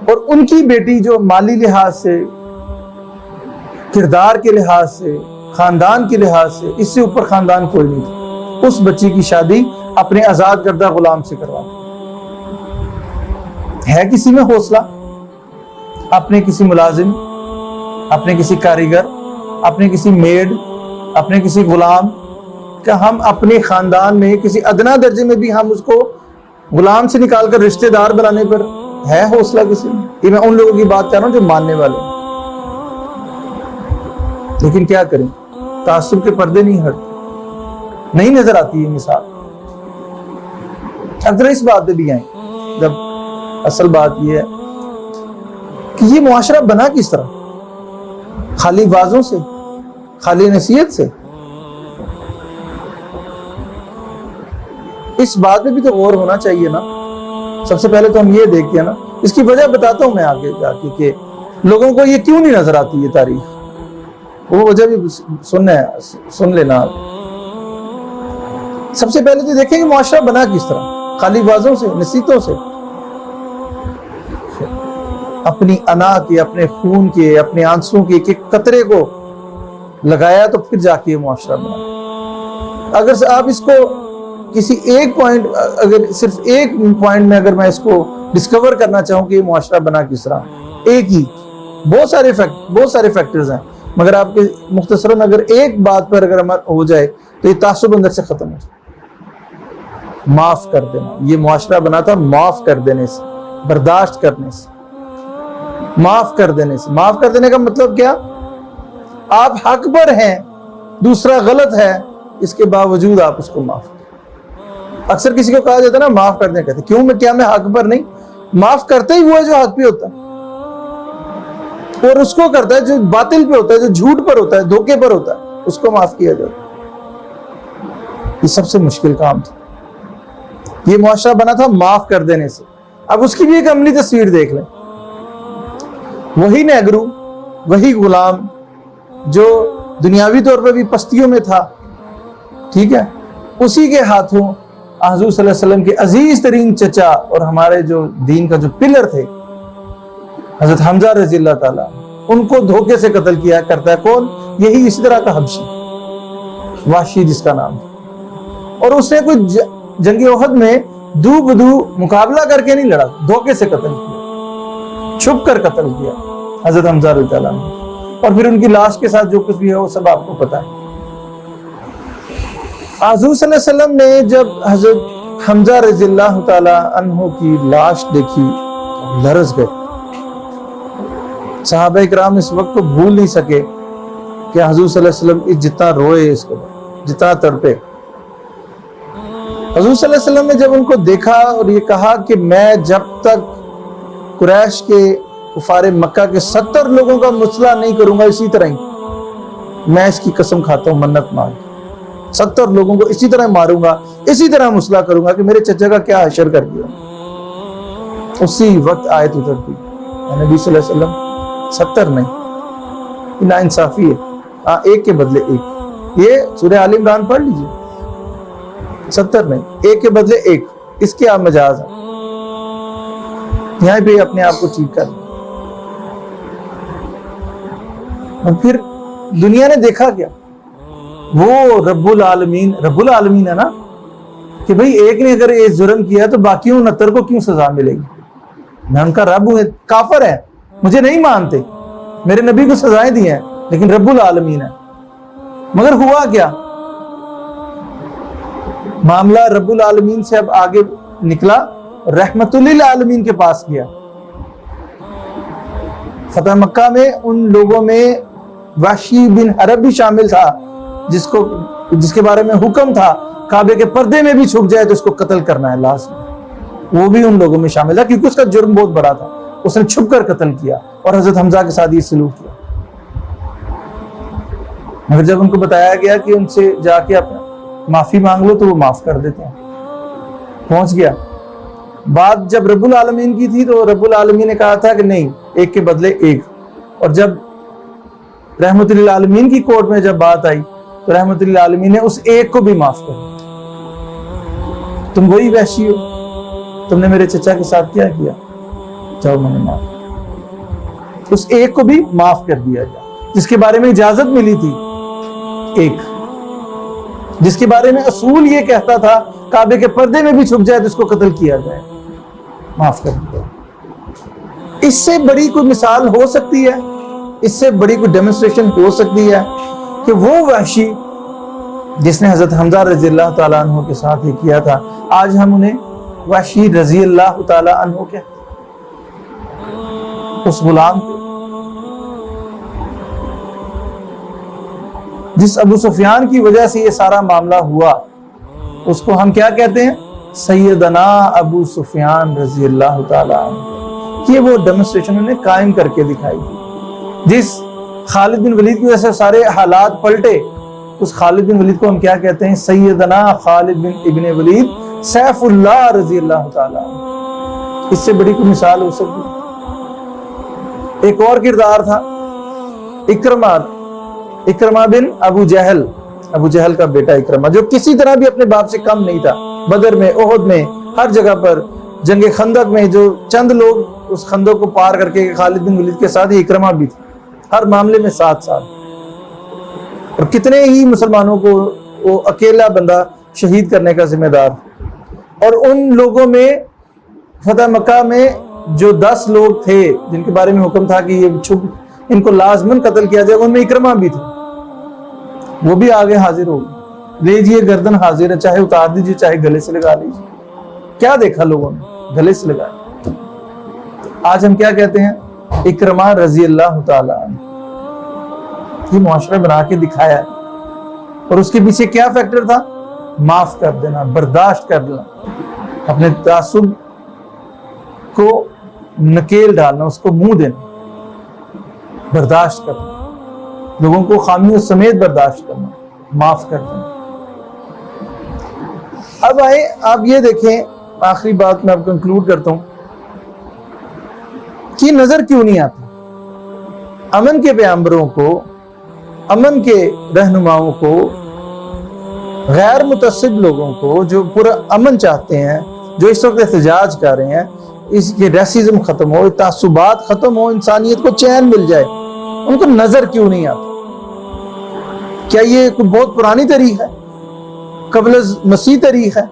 اور ان کی بیٹی جو مالی لحاظ سے، کردار کے لحاظ سے، خاندان کے لحاظ سے اس سے اوپر خاندان کوئی نہیں تھا، اس بچی کی شادی اپنے آزاد کردہ غلام سے کرواتے. ہے کسی میں حوصلہ؟ اپنے کسی ملازم، اپنے کسی کاریگر، اپنے کسی میڈ، اپنے کسی غلام، کہ ہم اپنے خاندان میں کسی ادنا درجے میں بھی ہم اس کو غلام سے نکال کر رشتہ دار بنانے پر ہے حوصلہ کسی میں؟ یہ میں ان لوگوں کی بات کر رہا ہوں جو ماننے والے ہیں. لیکن کیا کریں، تعصب کے پردے نہیں ہٹتے، نہیں نظر آتی یہ مثال. اگر اس بات پہ بھی آئیں، جب اصل بات یہ ہے کہ یہ معاشرہ بنا کس طرح؟ خالی وعظوں سے، خالی نصیحت سے؟ اس بات میں بھی تو غور ہونا چاہیے نا. سب سے پہلے تو ہم یہ دیکھتے ہیں نا، اس کی وجہ بتاتا ہوں میں آگے جا کے کہ لوگوں کو یہ کیوں نہیں نظر آتی یہ تاریخ. وہ وجہ بھی سن لینا. سب سے پہلے تو دیکھیں کہ معاشرہ بنا کس طرح؟ خالی وعظوں سے، نصیحتوں سے. اپنی انا کے، اپنے خون کے، اپنے آنسوں کے ایک قطرے کو لگایا تو پھر جا کے یہ معاشرہ بنا. اگر آپ اس کو کسی ایک پوائنٹ، اگر صرف ایک پوائنٹ میں اگر میں اس کو ڈسکور کرنا چاہوں کہ یہ معاشرہ بنا کس طرح، ایک ہی، بہت سارے فیکٹرز ہیں، مگر آپ کے مختصراً اگر ایک بات پر اگر ہو جائے تو یہ تعصب اندر سے ختم ہو جائے. معاف کر دینا. یہ معاشرہ بنا تھا معاف کر دینے سے، برداشت کرنے سے، معاف کر دینے سے. معاف کر دینے کا مطلب کیا؟ آپ حق پر ہیں، دوسرا غلط ہے، اس کے باوجود آپ اس کو معاف کریں. اکثر کسی کو کہا جاتا ہے نا معاف کرنے، کہتے کیوں؟ میں کیا میں حق پر نہیں؟ معاف کرتے ہی وہ ہے جو حق پہ ہوتا ہے، اور اس کو کرتا ہے جو باطل پہ ہوتا ہے، جو جھوٹ پر ہوتا ہے، دھوکے پر ہوتا ہے، اس کو معاف کیا جاتا ہے. یہ سب سے مشکل کام تھا. یہ معاشرہ بنا تھا معاف کر دینے سے. اب اس کی بھی ایک عملی تصویر دیکھ لیں. وہی نیگرو، وہی غلام جو دنیاوی طور پہ بھی پستیوں میں تھا، ٹھیک ہے، اسی کے ہاتھوں حضور صلی اللہ علیہ وسلم کے عزیز ترین چچا اور ہمارے جو دین کا جو پلر تھے حضرت حمزہ رضی اللہ تعالیٰ، ان کو دھوکے سے قتل کیا کرتا ہے کون؟ یہی اسی طرح کا حبشی وحشی جس کا نام تھا. اور اس نے کوئی جنگ احد میں دو بدو مقابلہ کر کے نہیں لڑا، دھوکے سے قتل کیا، چھپ کر قتل کیا حضرت حمزہ رضی اللہ عنہ. اور پھر ان کی لاش کے ساتھ جو کچھ بھی ہے وہ سب آپ کو پتا ہے. حضور صلی اللہ علیہ وسلم نے جب حضرت حمزہ رضی اللہ تعالی عنہ کی لاش دیکھی لرز گئے. صحابہ کرام اس وقت کو بھول نہیں سکے کہ حضور صلی اللہ علیہ وسلم جتنا روئے، اس کو جتنا تڑپے. حضور صلی اللہ علیہ وسلم نے جب ان کو دیکھا اور یہ کہا کہ میں جب تک قریش کے کفار مکہ کے 70 لوگوں کا مسئلہ نہیں کروں گا اسی طرح ہی، میں اس کی قسم کھاتا ہوں، منت مان 70 لوگوں کو اسی طرح ماروں گا، اسی طرح مسئلہ کروں گا کہ میرے چچا کا کیا حشر کر دیا. اسی وقت آیت اترتی نبی صلی اللہ علیہ وسلم 70 نہیں، نا انصافی ہے، ایک کے بدلے ایک. یہ سورہ آل عمران پڑھ لیجیے، 70 نہیں، ایک کے بدلے ایک. اس کے آپ مجاز ہیں، یہاں پہ اپنے آپ کو ٹھیک کر. اور پھر دنیا نے دیکھا کیا؟ وہ رب العالمین ہے نا، کہ بھئی ایک نے اگر یہ جرم کیا تو باقیوں 69 کو کیوں سزا ملے گی؟ میں ان کا رب ہوں، کافر ہے، مجھے نہیں مانتے، میرے نبی کو سزائیں دی ہیں، لیکن رب العالمین ہے. مگر ہوا کیا؟ معاملہ رب العالمین سے اب آگے نکلا، رحمت للعالمین کے پاس گیا. فتح مکہ میں ان لوگوں میں وحشی بن حرب بھی شامل تھا، جس کے بارے میں حکم تھا کعبے کے پردے میں بھی چھپ جائے تو اس کو قتل کرنا ہے لازم. وہ بھی ان لوگوں میں شامل تھا کیونکہ اس کا جرم بہت بڑا تھا. اس نے چھپ کر قتل کیا اور حضرت حمزہ کے ساتھ یہ سلوک کیا. مگر جب ان کو بتایا گیا کہ ان سے جا کے اپنا معافی مانگ لو تو وہ معاف کر دیتے ہیں. پہنچ گیا. بات جب رب العالمین کی تھی تو رب العالمین نے کہا تھا کہ نہیں، ایک کے بدلے ایک. اور جب رحمت للعالمین کی کورٹ میں جب بات آئی تو رحمت للعالمین نے اس ایک کو بھی معاف کر دیا. تم وہی وحشی ہو، تم نے میرے چچا کے ساتھ کیا کیا، جاؤ میں نے معاف. اس ایک کو بھی معاف کر دیا گیا جس کے بارے میں اجازت ملی تھی. ایک جس کے بارے میں اصول یہ کہتا تھا کعبے کے پردے میں بھی چھپ جائے تو اس کو قتل کیا جائے، معاف کر دیا. اس سے بڑی کوئی مثال ہو سکتی ہے، اس سے بڑی کوئی ڈیمونسٹریشن ہو سکتی ہے کہ وہ وحشی جس نے حضرت حمزہ رضی اللہ تعالیٰ عنہ کے ساتھ ہی کیا تھا، آج ہم انہیں وحشی رضی اللہ تعالیٰ عنہ کہتے ہیں. اس غلام کو جس ابو سفیان کی وجہ سے یہ سارا معاملہ ہوا، اس کو ہم کیا کہتے ہیں؟ سیدنا ابو سفیان رضی اللہ تعالیٰ عنہ. یہ وہ ڈیمونسٹریشن انہوں نے قائم کر کے دکھائی تھی. جس خالد بن ولید کی وجہ سے سارے حالات پلٹے، اس خالد بن ولید کو ہم کیا کہتے ہیں؟ سیدنا خالد بن ابن ولید سیف اللہ رضی اللہ تعالیٰ عنہ. اس سے بڑی کوئی مثال ہو سکتی؟ ایک اور کردار تھا اکرمہ بن ابو جہل کا بیٹا اکرمہ، جو کسی طرح بھی اپنے باپ سے کم نہیں تھا. بدر میں، احد میں، ہر جگہ پر، جنگ خندق میں جو چند لوگ اس خندق کو پار کر کے خالد بن ولید کے ساتھ ہی اکرمہ بھی تھا، ہر معاملے میں ساتھ. اور کتنے ہی مسلمانوں کو وہ اکیلا بندہ شہید کرنے کا ذمہ دار. اور ان لوگوں میں فتح مکہ میں جو 10 لوگ تھے جن کے بارے میں حکم تھا کہ یہ چھپ ان کو لازماً قتل کیا جائے، ان میں اکرمہ بھی تھا. وہ بھی آگے حاضر ہو گئے. لیجیے گردن حاضر ہے، چاہے اتار دیجیے چاہے گلے سے لگا لیجیے. کیا دیکھا لوگوں نے؟ گلے سے لگایا. آج ہم کیا کہتے ہیں؟ اکرمہ رضی اللہ تعالیٰ عنہ. یہ معاشرہ بنا کے دکھایا ہے. اور اس کے پیچھے کیا فیکٹر تھا؟ معاف کر دینا، برداشت کر لینا، اپنے تعصب کو نکیل ڈالنا، اس کو منہ دینا، برداشت کرنا، لوگوں کو خامیوں سمیت برداشت کرنا، معاف کر دینا. اب آئے آپ یہ دیکھیں، آخری بات میں اب کنکلوڈ کرتا ہوں کہ نظر کیوں نہیں آتی امن کے پیغمبروں کو، امن کے رہنماؤں کو، غیر متعصب لوگوں کو جو پورا امن چاہتے ہیں، جو اس وقت احتجاج کر رہے ہیں، اس کے ریسزم ختم ہو، تعصبات ختم ہو، انسانیت کو چین مل جائے، ان کو نظر کیوں نہیں آتی؟ کیا یہ کوئی بہت پرانی تاریخ ہے؟ قبل از مسیح تاریخ ہے؟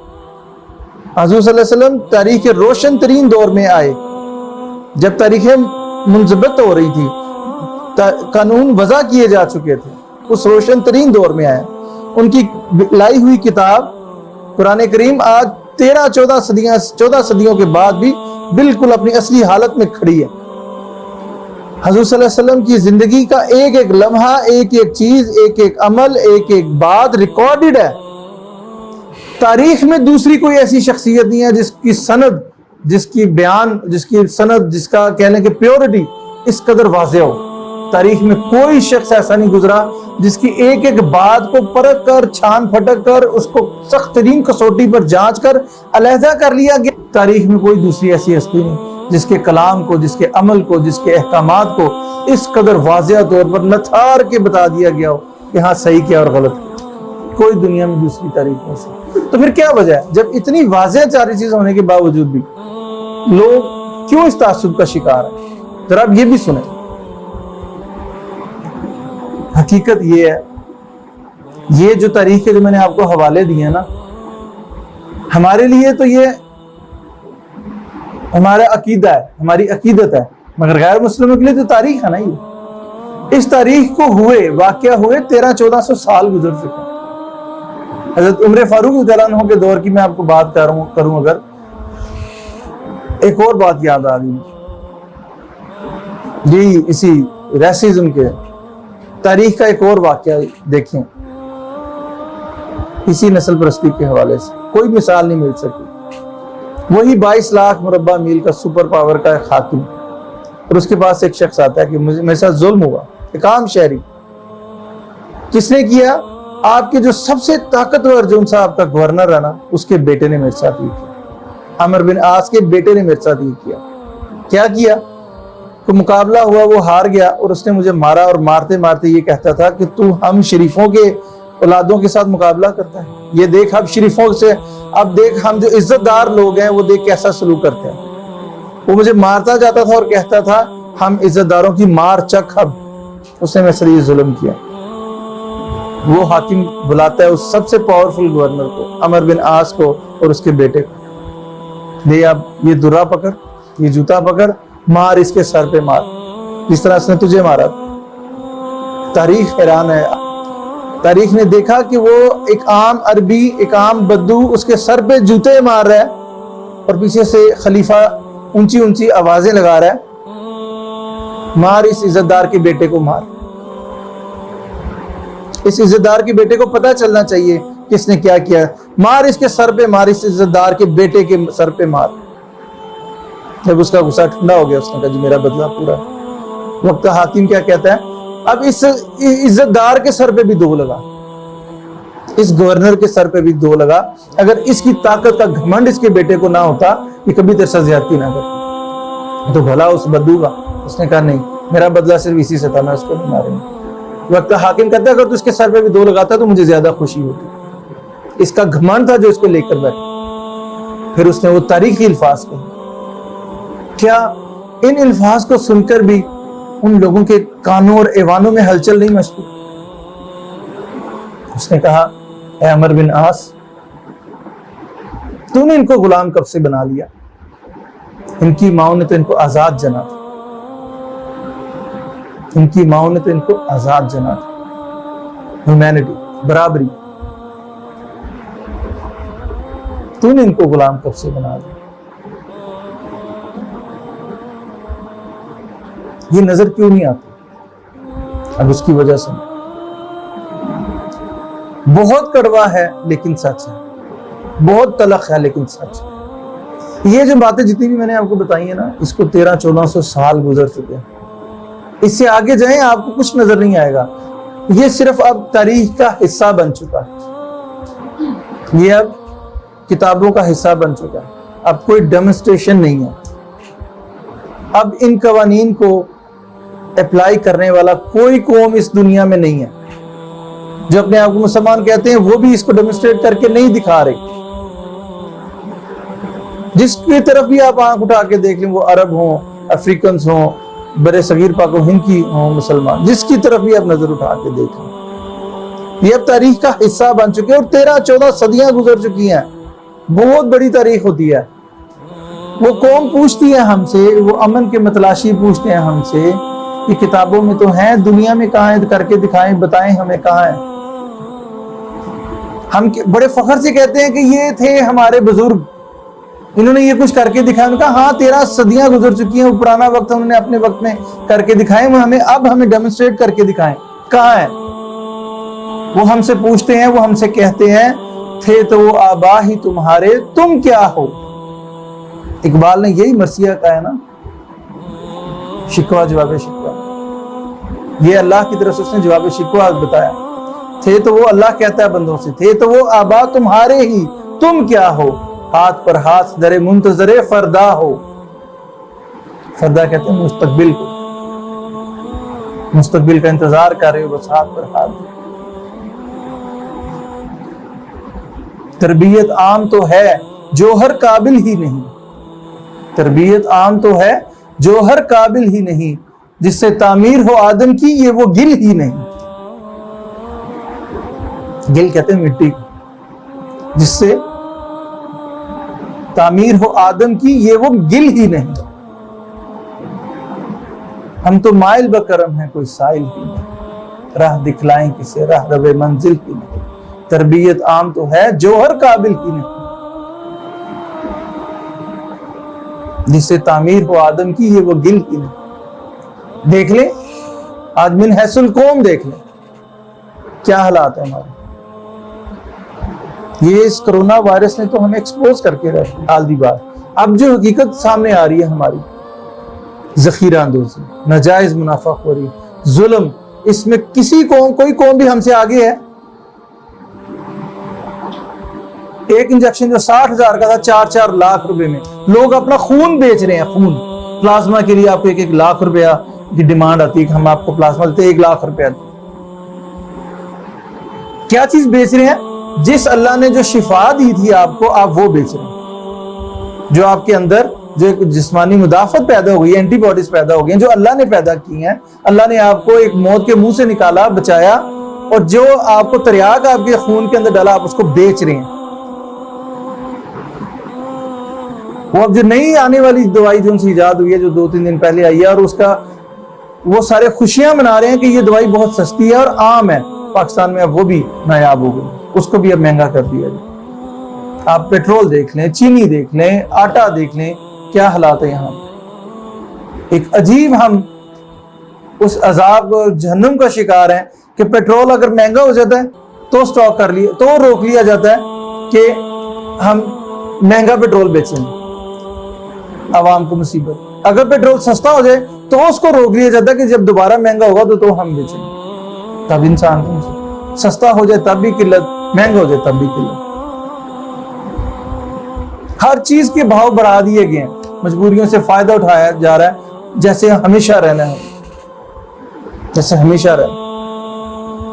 حضور صلی اللہ علیہ وسلم تاریخ کے روشن ترین دور میں آئے، جب تاریخیں منضبط ہو رہی تھی، قانون وضع کیے جا چکے تھے، اس روشن ترین دور میں آئے۔ ان کی لائی ہوئی کتاب قرآن کریم آج 14 صدیوں کے بعد بھی بالکل اپنی اصلی حالت میں کھڑی ہے۔ حضور صلی اللہ علیہ وسلم کی زندگی کا ایک ایک لمحہ، ایک ایک چیز، ایک ایک عمل، ایک ایک بات ریکارڈڈ ہے۔ تاریخ میں دوسری کوئی ایسی شخصیت نہیں ہے جس کی سند، جس کی بیان، جس کی سند، جس کا کہنے کہ پیورٹی اس قدر واضح ہو۔ تاریخ میں کوئی شخص ایسا نہیں گزرا جس کی ایک ایک بات کو پرکھ کر، چھان پھٹک کر، اس کو سخت ترین کسوٹی پر جانچ کر علیحدہ کر لیا گیا۔ تاریخ میں کوئی دوسری ایسی ہستی نہیں جس کے کلام کو، جس کے عمل کو، جس کے احکامات کو اس قدر واضح طور پر نتھار کے بتا دیا گیا ہو کہ ہاں صحیح کیا اور غلط کیا۔ کوئی دنیا میں دوسری تاریخ نہیں سے۔ تو پھر کیا وجہ ہے جب اتنی واضح ساری چیز ہونے کے باوجود بھی لوگ کیوں اس تعصب کا شکار ہیں؟ ذرا آپ یہ بھی سنیں۔ حقیقت یہ ہے، یہ جو تاریخ کے جو میں نے آپ کو حوالے دیے ہیں نا، ہمارے لیے تو یہ ہمارا عقیدہ ہے، ہماری عقیدت ہے، مگر غیر مسلموں کے لیے تو تاریخ ہے نا۔ یہ اس تاریخ کو واقعہ ہوئے 1300-1400 سال گزر چکے ہیں۔ حضرت عمر فاروق رضی اللہ عنہ کے دور کی میں آپ کو بات کروں اگر، ایک اور بات یاد آ گئی جی، اسی ریسزم کے تاریخ کا ایک اور واقعہ دیکھیں، اسی نسل پرستی کے حوالے سے کوئی مثال نہیں مل سکی۔ وہی 22 لاکھ مربع میل کا سپر پاور کا ایک حاکم، اور اس کے پاس ایک شخص آتا ہے کہ میرے ساتھ ظلم ہوا، ایک عام شہری۔ کس نے کیا؟ آپ کے جو سب سے طاقتور جو صاحب کا گورنر ہے نا، اس کے بیٹے نے میرے ساتھ یہ کیا۔ عمر بن عاص کے بیٹے نے میرے ساتھ یہ کیا کیا؟ تو مقابلہ ہوا، وہ ہار گیا اور اس نے مجھے مارا، اور مارتے مارتے یہ کہتا تھا کہ تو ہم شریفوں کے اولادوں کے ساتھ مقابلہ کرتا ہے، یہ دیکھ اب شریفوں سے، اب دیکھ ہم جو عزت دار لوگ ہیں وہ دیکھ کیسا سلوک کرتے ہیں۔ وہ مجھے مارتا جاتا تھا اور کہتا تھا ہم عزت داروں کی مار چکھ، اب اس نے میرے سے یہ ظلم کیا۔ وہ حاکم بلاتا ہے اس سب سے پاورفل گورنر کو، عمر بن عاص کو، اور اس کے بیٹے کو، دے اب یہ درہ پکڑ، یہ جوتا پکڑ، مار اس کے سر پہ مار جس طرح اس نے تجھے مارا۔ تاریخ حیران ہے، تاریخ نے دیکھا کہ وہ ایک عام عربی، ایک عام بدو اس کے سر پہ جوتے مار رہا ہے، اور پیچھے سے خلیفہ اونچی اونچی آوازیں لگا رہا ہے، مار اس عزت دار کے بیٹے کو، مار۔ اس عزت دار کے بیٹے کو پتہ چلنا چاہیے کس نے کیا کیا، مار اس کے سر پہ مار، اس عزت دار کے بیٹے کے سر پہ مار۔ جب اس کا غصہ ٹھنڈا ہو گیا، اس نے کہا جی میرا بدلہ پورا۔ وقت حاکم کیا کہتا ہے؟ اب اس عزت دار کے سر پہ بھی 2 لگا، اس گورنر کے سر پہ بھی 2 لگا۔ اگر اس کی طاقت کا گھمنڈ اس کے بیٹے کو نہ ہوتا، یہ کبھی تیرے سے زیادتی نہ کرتا، تو بھلا اس بدو کا۔ اس نے کہا نہیں، میرا بدلہ صرف اسی سے تھا، میں اس کو نہیں ماروں گا۔ وقت حاکم کہتا ہے اگر تو اس کے سر پہ بھی 2 لگاتا تو مجھے زیادہ خوشی ہوتی۔ اس کا گھمنڈ تھا جو اس کو لے کر بیٹھا۔ پھر اس نے وہ تاریخی الفاظ کہے۔ کیا ان الفاظ کو سن کر بھی ان لوگوں کے کانوں اور ایوانوں میں ہلچل نہیں مچتی؟ اس نے کہا اے عمر بن عاص، تو نے ان کو غلام کب سے بنا لیا؟ ان کی ماؤں نے تو ان کو آزاد جنا تھا، ان کی ماؤں نے تو ان کو آزاد جنا تھا۔ ہیومینٹی، برابری، تو نے ان کو غلام کب سے بنا لیا؟ یہ نظر کیوں نہیں آتی؟ اب اس کی وجہ سے بہت کڑوا ہے لیکن سچ ہے، بہت تلخ ہے لیکن سچ ہے۔ یہ جو باتیں جتنی بھی میں نے آپ کو بتائی ہیں نا، اس کو 1300-1400 سال گزر چکے ہیں۔ اس سے آگے جائیں آپ کو کچھ نظر نہیں آئے گا۔ یہ صرف اب تاریخ کا حصہ بن چکا ہے، یہ اب کتابوں کا حصہ بن چکا ہے. اب کوئی ڈیمونسٹریشن نہیں ہے. اب ان قوانین کو اپلائی کرنے والا کوئی قوم اس دنیا میں نہیں ہے. جو اپنے آپ کو مسلمان کہتے ہیں وہ بھی اس کو ڈیمونسٹریٹ کر کے نہیں دکھا رہے. جس کی طرف بھی آپ آنکھ اٹھا کے دیکھ لیں، وہ عرب ہوں، افریقنز ہوں، برے صغیر پاک و ہند کی ہوں، مسلمان، جس کی طرف بھی آپ نظر اٹھا کے دیکھ لیں، یہ اب تاریخ کا حصہ بن چکے اور 13-14 صدیاں گزر چکی ہیں. بہت بڑی تاریخ ہوتی ہے. وہ قوم پوچھتی ہے ہم سے، وہ امن کے متلاشی پوچھتے ہیں ہم سے کہ کتابوں میں تو ہیں، دنیا میں کہاں ہیں، کر کے دکھائیں، بتائیں ہمیں کہاں ہیں. ہم بڑے فخر سے کہتے ہیں کہ یہ تھے ہمارے بزرگ، انہوں نے یہ کچھ کر کے دکھایا. انہوں نے کہا ہاں 13 صدیاں گزر چکی ہیں، وہ پرانا وقت انہوں نے اپنے وقت میں کر کے دکھائے، وہ ہمیں ڈیمونسٹریٹ کر کے دکھائیں کہاں ہیں. وہ ہم سے پوچھتے ہیں، وہ ہم سے کہتے ہیں تھے تو وہ آبا ہی تمہارے، تم کیا ہو. اقبال نے یہی مرثیہ کہا ہے نا، شکوہ جواب شکوہ. یہ اللہ کی طرف سے اس نے جواب شکوہ بتایا. تھے تو وہ، اللہ کہتا ہے بندوں سے، تھے تو وہ آبا تمہارے ہی، تم کیا ہو. ہاتھ پر ہاتھ درے منتظر فردا ہو. فردا کہتے ہیں مستقبل کو، مستقبل کا انتظار کر رہے ہو، بس ہاتھ پر ہاتھ. تربیت عام تو ہے جو ہر قابل ہی نہیں. تربیت عام تو ہے جو ہر قابل ہی نہیں، جس سے تعمیر ہو آدم کی یہ وہ گل ہی نہیں. گل کہتے ہیں مٹی کو. جس سے تعمیر ہو آدم کی یہ وہ گل ہی نہیں. ہم تو مائل بکرم ہیں، کوئی سائل ہی نہیں، راہ دکھلائیں کسے راہ رب منزل ہی نہیں. تربیت عام تو ہے جو ہر قابل ہی نہیں، جس سے تعمیر ہو آدم کی یہ وہ گل ہی نہیں. دیکھ لیں آج من حیث القوم، دیکھ لیں کیا حالات ہیں ہمارے. یہ اس کرونا وائرس نے تو ہمیں ایکسپوز کر کے رکھ ڈال دی بات. اب جو حقیقت سامنے آ رہی ہے ہماری، ذخیرہ اندوزی، ناجائز منافع خوری، ظلم، اس میں کسی قوم، کوئی قوم بھی ہم سے آگے ہے. ایک انجیکشن جو 60,000 کا تھا 4 لاکھ روپے میں لوگ اپنا خون بیچ رہے ہیں. خون پلازما کے لیے آپ کو 1 لاکھ روپیہ کی ڈیمانڈ آتی ہے کہ ہم آپ کو پلازما دیتے ہیں، 1 لاکھ روپیہ. کیا چیز بیچ رہے ہیں؟ جس اللہ نے جو شفا دی تھی آپ کو، آپ وہ بیچ رہے ہیں. جو آپ کے اندر جو جسمانی مدافعت پیدا ہو گئی، اینٹی باڈیز پیدا ہو گئی، جو اللہ نے پیدا کی ہیں. اللہ نے آپ کو ایک موت کے منہ سے نکالا، بچایا، اور جو آپ کو تریاک آپ کے خون کے اندر ڈالا، آپ اس کو بیچ رہے ہیں. وہ اب جو نئی آنے والی دوائی جو ان سے ایجاد ہوئی ہے، جو 2-3 دن پہلے آئی ہے، اور اس کا وہ سارے خوشیاں منا رہے ہیں کہ یہ دوائی بہت سستی ہے اور عام ہے پاکستان میں. اب وہ بھی نایاب ہو گئی، اس کو بھی اب مہنگا کر دیا. آپ پیٹرول دیکھ لیں، چینی دیکھ لیں، آٹا دیکھ لیں، کیا حالات ہیں یہاں. ایک عجیب ہم اس عذاب اور جہنم کا شکار ہیں کہ پیٹرول اگر مہنگا ہو جاتا ہے تو سٹاک کر لیا، تو روک لیا جاتا ہے کہ ہم مہنگا پیٹرول بیچیں. عوام کو مصیبت. اگر پیٹرول سستا ہو جائے تو اس کو روک لیا جاتا ہے کہ جب دوبارہ مہنگا ہوگا تو ہم بیچیں. تب انسان کو سستا ہو جائے تب بھی قلت، مہنگا ہو جائے تب بھی قلت. ہر چیز کے بھاؤ بڑھا دیے گئے ہیں، مجبوریوں سے فائدہ اٹھایا جا رہا ہے جیسے ہمیشہ رہنا ہے، جیسے ہمیشہ رہنا.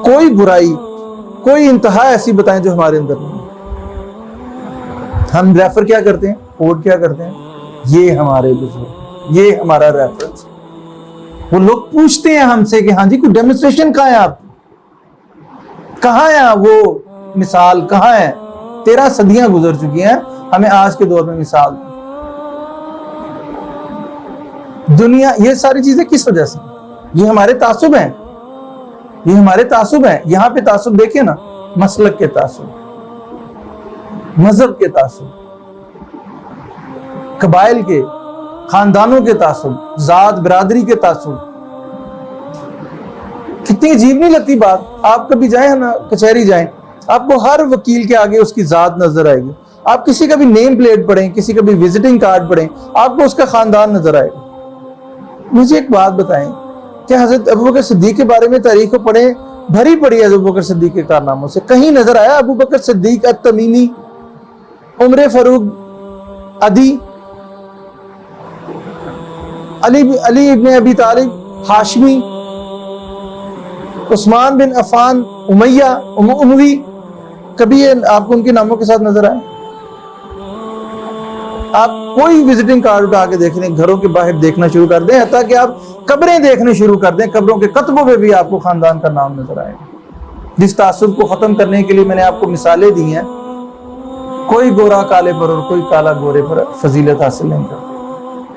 کوئی برائی، کوئی انتہا ایسی بتائیں جو ہمارے اندر نہیں. ہم ریفر کیا کرتے ہیں، کوٹ کیا کرتے ہیں، یہ ہمارے بزرگ، یہ ہمارا ریفرنس. وہ لوگ پوچھتے ہیں ہم سے کہ ہاں جی کوئی ڈیمونسٹریشن کہاں ہے، آپ کہاں ہے وہ مثال، کہاں ہے. 13 صدیاں گزر چکی ہیں، ہمیں آج کے دور میں مثال. دنیا یہ ساری چیزیں کس وجہ سے؟ یہ ہمارے تعصب ہیں، یہ ہمارے تعصب ہیں. یہاں پہ تعصب دیکھیں نا، مسلک کے تعصب، مذہب کے تعصب، قبائل کے، خاندانوں کے تعصب، ذات برادری کے تعصب. کتنی عجیب نہیں لگتی بات؟ آپ کبھی جائیں نا، کچہری جائیں، آپ کو ہر وکیل کے آگے اس کی ذات نظر آئے گی. آپ کسی کا بھی نیم پلیٹ پڑھیں، کسی کا بھی وزٹنگ کارڈ پڑھیں، آپ کو اس کا خاندان نظر آئے گا. مجھے ایک بات بتائیں، کیا حضرت ابوبکر صدیق کے بارے میں تاریخ کو پڑھیں، بھری پڑی ہے ابوبکر صدیق کے کارناموں سے، کہیں نظر آیا ابوبکر صدیق التمیمی عمر فاروق عدی، علی ابن ابی طالب ہاشمی، عثمان بن عفان امیہ اموی، کبھی یہ آپ کو ان کے ناموں کے ساتھ نظر آئے؟ آپ کوئی وزٹنگ کارڈ اٹھا کے دیکھ لیں، گھروں کے باہر دیکھنا شروع کر دیں، حتیٰ کہ آپ قبریں دیکھنے شروع کر دیں، قبروں کے کتبوں پہ بھی آپ کو خاندان کا نام نظر آئے گا۔ جس تعصب کو ختم کرنے کے لیے میں نے آپ کو مثالیں دی ہیں، کوئی گورا کالے پر اور کوئی کالا گورے پر فضیلت حاصل نہیں کرتا،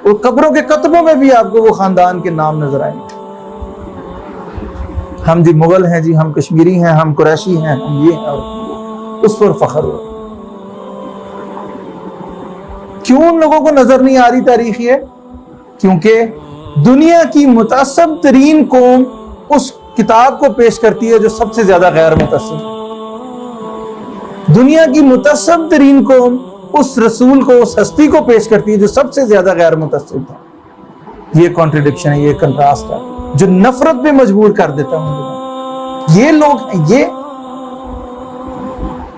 اور قبروں کے کتبوں میں بھی آپ کو وہ خاندان کے نام نظر آئیں گے۔ ہم جی مغل ہیں، جی ہم کشمیری ہیں، ہم قریشی ہیں، ہم یہ ہیں، اور اس پر فخر ہو۔ کیوں ان لوگوں کو نظر نہیں آ رہی تاریخ یہ؟ کیونکہ دنیا کی متعصب ترین قوم اس کتاب کو پیش کرتی ہے جو سب سے زیادہ غیر متعصب ہے۔ دنیا کی متعصب ترین قوم اس رسول کو، اس ہستی کو پیش کرتی ہے جو سب سے زیادہ غیر متعصب ہے۔ یہ کانٹریڈکشن ہے، یہ کنٹراسٹ ہے جو نفرت پہ مجبور کر دیتا ہوں۔ یہ لوگ ہیں، یہ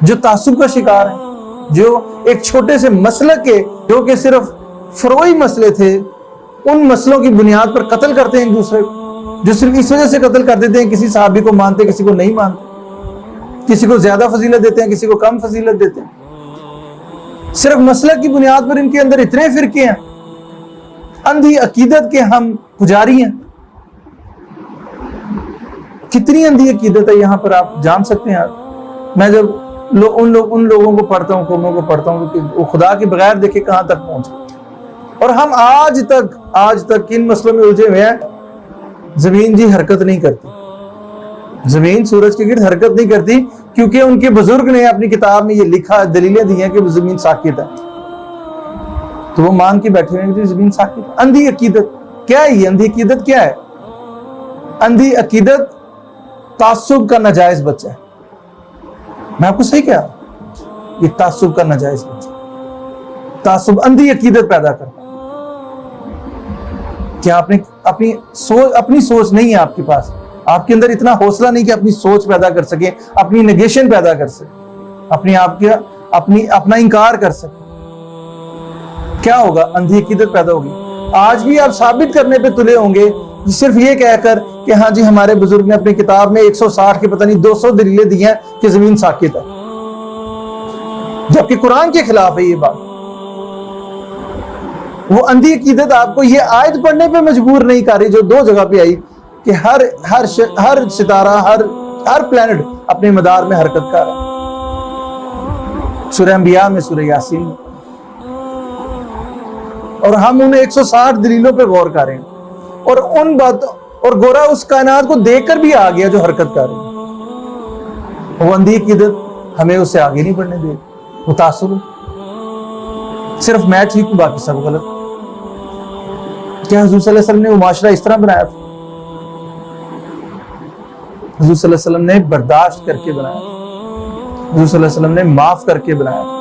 جو تعصب کا شکار ہیں، جو ایک چھوٹے سے مسلک کے، جو کہ صرف فروعی مسئلے تھے، ان مسئلوں کی بنیاد پر قتل کرتے ہیں ایک دوسرے کو، جو صرف اس وجہ سے قتل کر دیتے ہیں کسی صحابی کو مانتے کسی کو نہیں مانتے، کسی کو زیادہ فضیلت دیتے ہیں کسی کو کم فضیلت دیتے ہیں، صرف مسلک کی بنیاد پر ان کے اندر اتنے فرقے ہیں، اندھی عقیدت کے ہم پجاری ہیں۔ کتنی اندھی عقیدت ہے یہاں پر آپ جان سکتے ہیں۔ میں جب ان لوگوں کو پڑھتا ہوں، قوموں کو پڑھتا ہوں کہ وہ خدا کے بغیر دیکھے کہاں تک پہنچے، اور ہم آج تک کن مسئلوں میں الجھے ہوئے ہیں۔ زمین جی حرکت نہیں کرتی، زمین سورج کے گرد حرکت نہیں کرتی، کیونکہ ان کے بزرگ نے اپنی کتاب میں یہ لکھا، دلیلیں دی ہیں کہ زمین ساکت ہے، تو وہ مان کے بیٹھے ہوئے کہ زمین ساکت ہے۔ اندھی عقیدت کیا ہے؟ یہ اندھی عقیدت کیا ہے؟ اندھی عقیدت تعصب کا ناجائز بچہ ہے۔ میں آپ کو صحیح کہا، یہ تعصب کا ناجائز بچہ، تعصب اندھی عقیدت پیدا کرتا ہے۔ کیا آپ نے اپنی سوچ نہیں ہے آپ کے پاس، آپ کے اندر اتنا حوصلہ نہیں کہ اپنی سوچ پیدا کر سکے، اپنی نیگیشن پیدا کر سکے، اپنا انکار کر سکے؟ کیا ہوگا؟ اندھی عقیدت پیدا ہوگی۔ آج بھی آپ ثابت کرنے پہ تلے ہوں گے صرف یہ کہہ کر کہ ہاں جی ہمارے بزرگ نے اپنی کتاب میں 160 کے پتہ نہیں 200 دلیلیں دی ہیں کہ زمین ساکت ہے، جبکہ قرآن کے خلاف ہے یہ بات۔ وہ اندھی عقیدت آپ کو یہ آیت پڑھنے پہ مجبور نہیں کر رہی جو 2 جگہ پہ آئی کہ ہر ستارہ، ہر پلانٹ اپنے مدار میں حرکت کر رہا ہے، سورہ انبیاء میں، سورہ یاسین میں، اور ہم انہیں 160 دلیلوں پہ غور کر رہے ہیں، اور ان باتوں، اور گورا اس کائنات کو دیکھ کر بھی آ گیا جو حرکت کر رہے ہیں۔ وہ اندھی عقیدت ہمیں اس سے آگے نہیں بڑھنے دے، وہ تعصب، صرف میں ٹھیک ہوں باقی سب غلط۔ کیا حضور صلی اللہ علیہ وسلم نے وہ معاشرہ اس طرح بنایا تھا؟ حضور صلی اللہ علیہ وسلم نے برداشت کر کے بنایا تھا، حضور صلی اللہ علیہ وسلم نے معاف کر کے بنایا تھا۔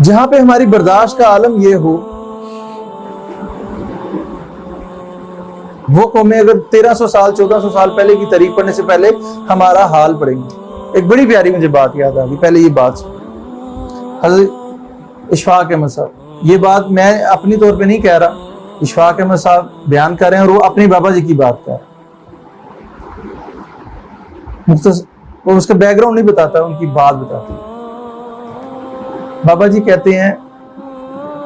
جہاں پہ ہماری برداشت کا عالم یہ ہو، وہ قومیں اگر 1300 سال 1400 سال پہلے کی تاریخ پڑھنے سے پہلے ہمارا حال پڑھیں گے۔ ایک بڑی پیاری مجھے بات یاد آ گئی، پہلے یہ بات حضرت اشفاق احمد صاحب، یہ بات میں اپنی طور پہ نہیں کہہ رہا، اشفاق احمد صاحب بیان کر رہے ہیں اور وہ اپنے بابا جی کی بات کر رہے ہیں، مختصر، اور اس کا بیک گراؤنڈ نہیں بتاتا، ان کی بات بتاتی ہے۔ بابا جی کہتے ہیں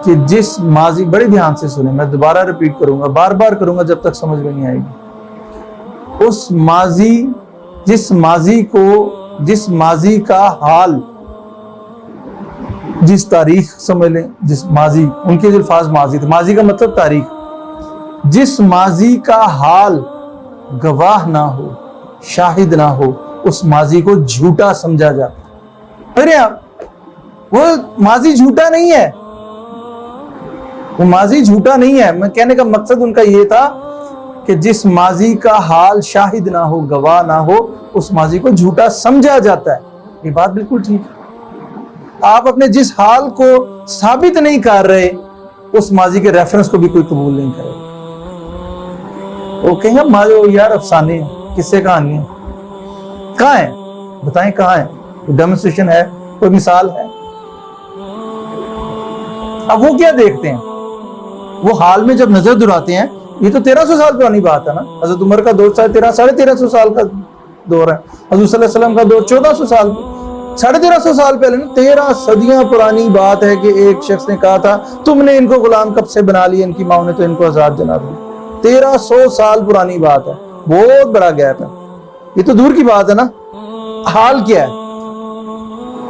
کہ جس ماضی، بڑے دھیان سے سنیں، میں دوبارہ ریپیٹ کروں گا، بار بار کروں گا جب تک سمجھ میں نہیں آئے گی، اس ماضی، جس ماضی کا حال، جس تاریخ سمجھ لیں، جس ماضی، ان کے جو الفاظ ماضی تھے، ماضی کا مطلب تاریخ، جس ماضی کا حال گواہ نہ ہو، شاہد نہ ہو، اس ماضی کو جھوٹا سمجھا جاتا۔ ارے وہ ماضی جھوٹا نہیں ہے، وہ ماضی جھوٹا نہیں ہے۔ میں کہنے کا مقصد ان کا یہ تھا کہ جس ماضی کا حال شاہد نہ ہو، گواہ نہ ہو، اس ماضی کو جھوٹا سمجھا جاتا ہے۔ یہ بات بالکل ٹھیک ہے۔ آپ اپنے جس حال کو ثابت نہیں کر رہے، اس ماضی کے ریفرنس کو بھی کوئی قبول نہیں کرے۔ وہ کہیں ہم یار افسانے ہیں، قصے کہانی ہیں، کہاں ہیں؟ بتائیں کہاں ہیں؟ کوئی ڈیمونسٹریشن ہے, کوئی مثال ہے؟ اب وہ کیا دیکھتے ہیں, وہ حال میں جب نظر دراتے ہیں, یہ تو 1300 سال پرانی بات ہے نا. حضرت عمر کا دور 1350 سال کا دور ہے, حضور صلی اللہ علیہ وسلم کا دور 1400 سال 1350 سال پہلے, 13 صدیاں پرانی بات ہے کہ ایک شخص نے کہا تھا تم نے ان کو غلام کب سے بنا لیا, ان کی ماں نے تو ان کو آزاد جنا دیا. 1300 سال پرانی بات ہے, بہت بڑا گیپ ہے. یہ تو دور کی بات ہے نا. حال کیا ہے؟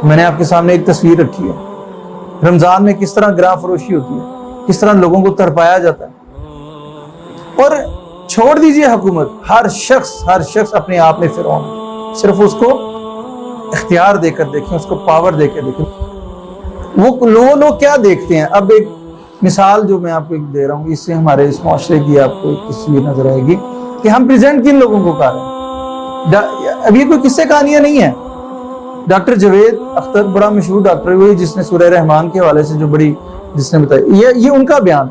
میں نے آپ کے سامنے ایک تصویر رکھی ہے, رمضان میں کس طرح گراں فروشی ہوتی ہے, کس طرح لوگوں کو تڑپایا جاتا ہے. اور چھوڑ دیجئے حکومت, ہر شخص اپنے آپ میں فرعون, صرف اس کو اختیار دے کر دیکھیں, اس کو پاور دے کر دیکھیں. وہ لوگ کیا دیکھتے ہیں. اب ایک مثال جو میں آپ کو دے رہا ہوں, اس سے ہمارے اس معاشرے کی آپ کو ایک تصویر نظر آئے گی کہ ہم پریزنٹ کن لوگوں کو کر رہے ہیں. اب یہ کوئی قصے کہانیاں نہیں ہیں. ڈاکٹر جاوید اختر بڑا مشہور ڈاکٹر ہوئی جس نے سورہ رحمان کے حوالے سے جو بڑی جس نے بتایا, یہ ان کا بیان,